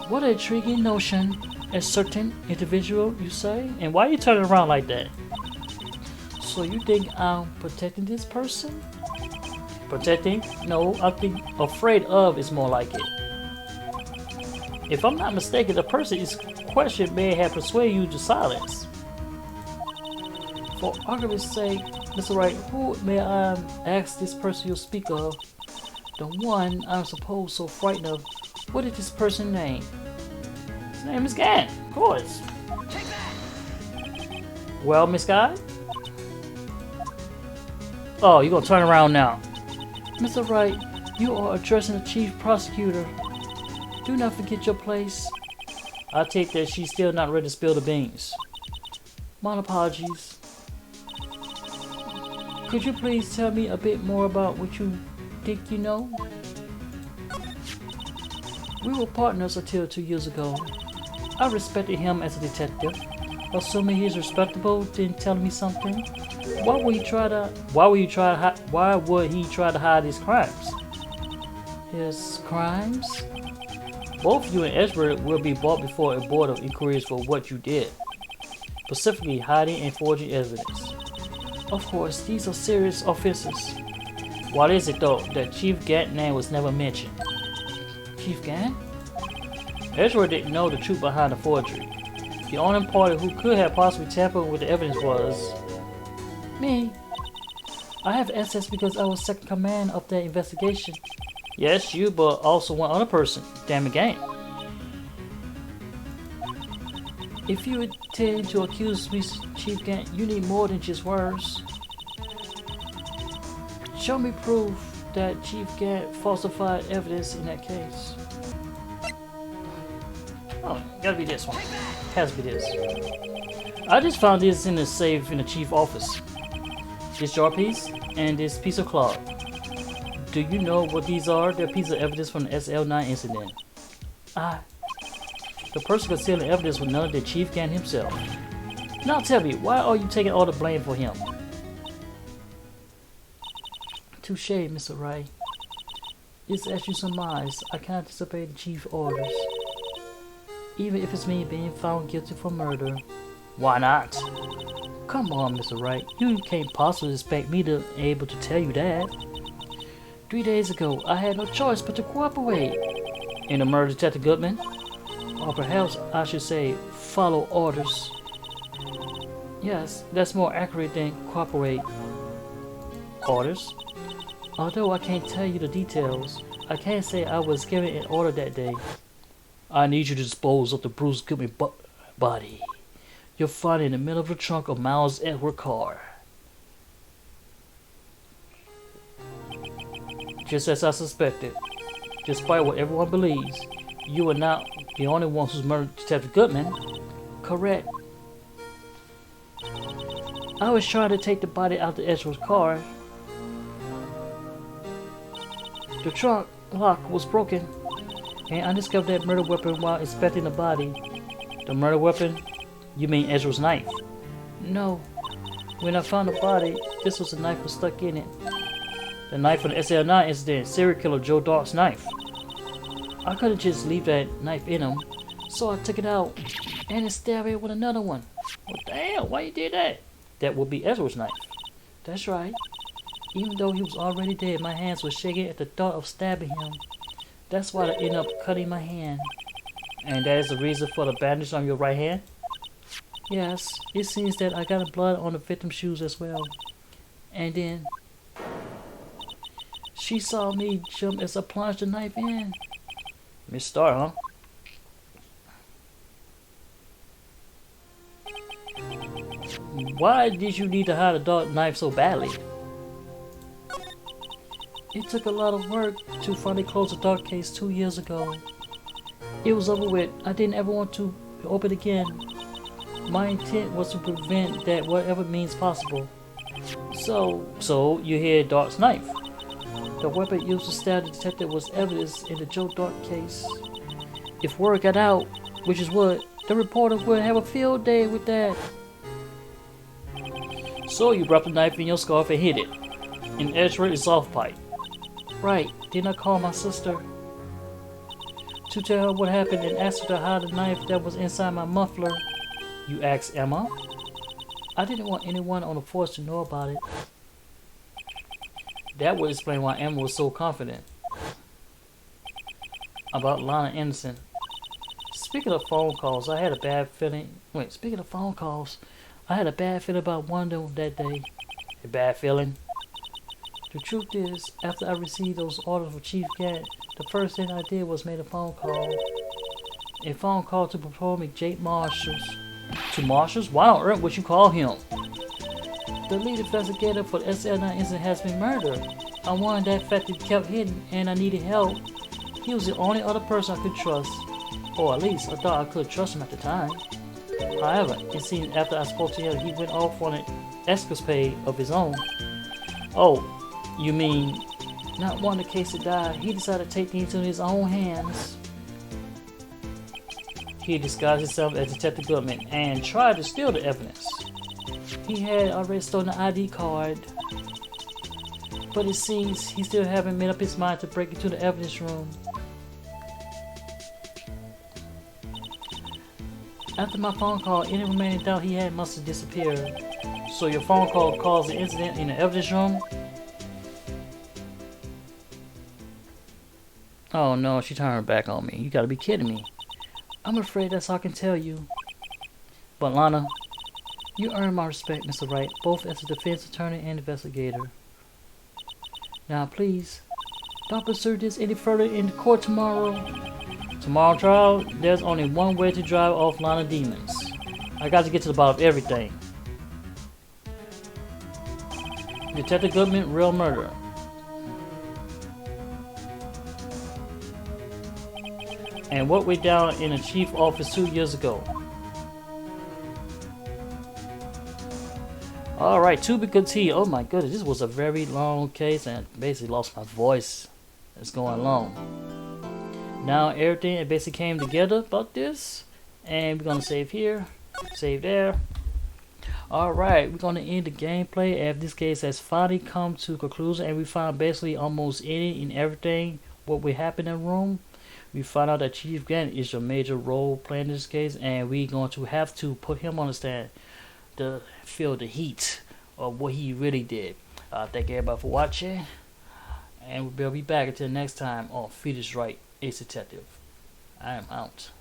S3: What an intriguing notion. A certain individual, you say? And why are you turning around like that? So you think I'm protecting this person? Protecting? No, I think afraid of is more like it. If I'm not mistaken, the person is question may have persuaded you to silence. For argument's sake, Mr. Wright, who may I ask this person you speak of? The one I'm supposed so frightened of. What is this person's name? His name is Gant, of course. Well, Miss Guy? Oh, you're gonna turn around now. Mr. Wright, you are addressing the chief prosecutor. Do not forget your place. I take that she's still not ready to spill the beans. My apologies. Could you please tell me a bit more about what you think you know? We were partners until 2 years ago. I respected him as a detective. Assuming he's respectable, then tell me something. Why would he try to hide his crimes? His crimes? Both you and Edgeworth will be brought before a board of inquiries for what you did, specifically hiding and forging evidence. Of course, these are serious offenses. What is it though that Chief Gant's name was never mentioned? Chief Gant? Edgeworth didn't know the truth behind the forgery. The only party who could have possibly tampered with the evidence was me. I have access because I was second command of that investigation. Yes, you, but also one other person, Damon Gant. If you intend to accuse me, Chief Gant, you need more than just words. Show me proof that Chief Gant falsified evidence in that case. Oh, gotta be this one. Has to be this. I just found this in the safe in the chief office. This jar piece and this piece of cloth. Do you know what these are? They're pieces of evidence from the SL9 incident. The person concealing evidence was none of the Chief Gant himself. Now tell me, why are you taking all the blame for him? Touche, Mr. Wright. It's as you surmise, I can't disobey the chief orders. Even if it's me being found guilty for murder. Why not? Come on, Mr. Wright. You can't possibly expect me to be able to tell you that. 3 days ago, I had no choice but to cooperate. In the murder of Detective Goodman? Or perhaps I should say, follow orders. Yes, that's more accurate than cooperate. Orders? Although I can't tell you the details, I can say I was given an order that day. I need you to dispose of the Bruce Goodman body. You'll find it in the middle of the trunk of Miles' Edgeworth car. Just as I suspected. Despite what everyone believes, you are not the only one who's murdered Detective Goodman. Correct. I was trying to take the body out of the Edgeworth car. The trunk lock was broken, and I discovered that murder weapon while inspecting the body. The murder weapon? You mean Edgeworth's knife? No. When I found the body, this was the knife was stuck in it. The knife from the SL9 incident, serial killer Joe Dark's knife. I couldn't just leave that knife in him, so I took it out and stabbed it with another one. Well, damn, why you did that? That would be Edgeworth's knife. That's right. Even though he was already dead, my hands were shaking at the thought of stabbing him. That's why I ended up cutting my hand. And that is the reason for the bandage on your right hand? Yes, it seems that I got blood on the victim's shoes as well. And then she saw me jump as I plunged the knife in. Miss Star, huh? Why did you need to hide a dark knife so badly? It took a lot of work to finally close the dark case 2 years ago. It was over with. I didn't ever want to open again. My intent was to prevent that whatever means possible. So you hear Dark's knife. The weapon used to stab the detective was evidence in the Joe Dark case. If word got out, which is what, the reporter would have a field day with that. So you wrapped the knife in your scarf and hid it. In Edgeworth is off pipe.
S1: Right, didn't I call my sister
S3: To tell her what happened and ask her to hide the knife that was inside my muffler.
S1: You asked Emma?
S3: I didn't want anyone on the force to know about it.
S1: That would explain why Emma was so confident about Lana Anderson. Speaking of phone calls, I had a bad feeling. Speaking of phone calls, I had a bad feeling about one of them that day. A bad feeling?
S3: The truth is, after I received those orders from Chief Gant, the first thing I did was make a phone call. A phone call to Patrolman Jake Marshals.
S1: To Marshals? Why on earth would you call him?
S3: The lead investigator for the SL9 incident has been murdered. I wanted that fact to be kept hidden, and I needed help. He was the only other person I could trust. Or at least, I thought I could trust him at the time. However, it seems after I spoke to him, he went off on an escapade of his own.
S1: Oh, you mean...
S3: Not wanting the case to die, he decided to take things into his own hands.
S1: He disguised himself as Detective Goodman and tried to steal the evidence.
S3: He had already stolen the ID card, but it seems he still haven't made up his mind to break into the evidence room. After my phone call, any remaining doubt he had must have disappeared.
S1: So your phone call caused the incident in the evidence room? Oh no, she turned her back on me. You gotta be kidding me.
S3: I'm afraid that's all I can tell you.
S1: But Lana,
S3: you earned my respect, Mr. Wright, both as a defense attorney and investigator. Now please, don't pursue this any further in court tomorrow.
S1: Tomorrow trial, there's only one way to drive off Lana demons. I got to get to the bottom of everything. Detective Goodman, real murder. And what went down in the chief office 2 years ago. Alright, to be continued. Oh my goodness, this was a very long case and basically lost my voice. It's going long. Now everything basically came together about this. And we're going to save here. Save there. Alright, we're going to end the gameplay as this case has finally come to a conclusion. And we found basically almost any and everything what would happen in the room. We found out that Chief Gant is a major role playing in this case, and we're going to have to put him on the stand to feel the heat of what he really did. Thank everybody for watching, and we'll be back until next time on Phoenix Wright, Ace Detective. I am out.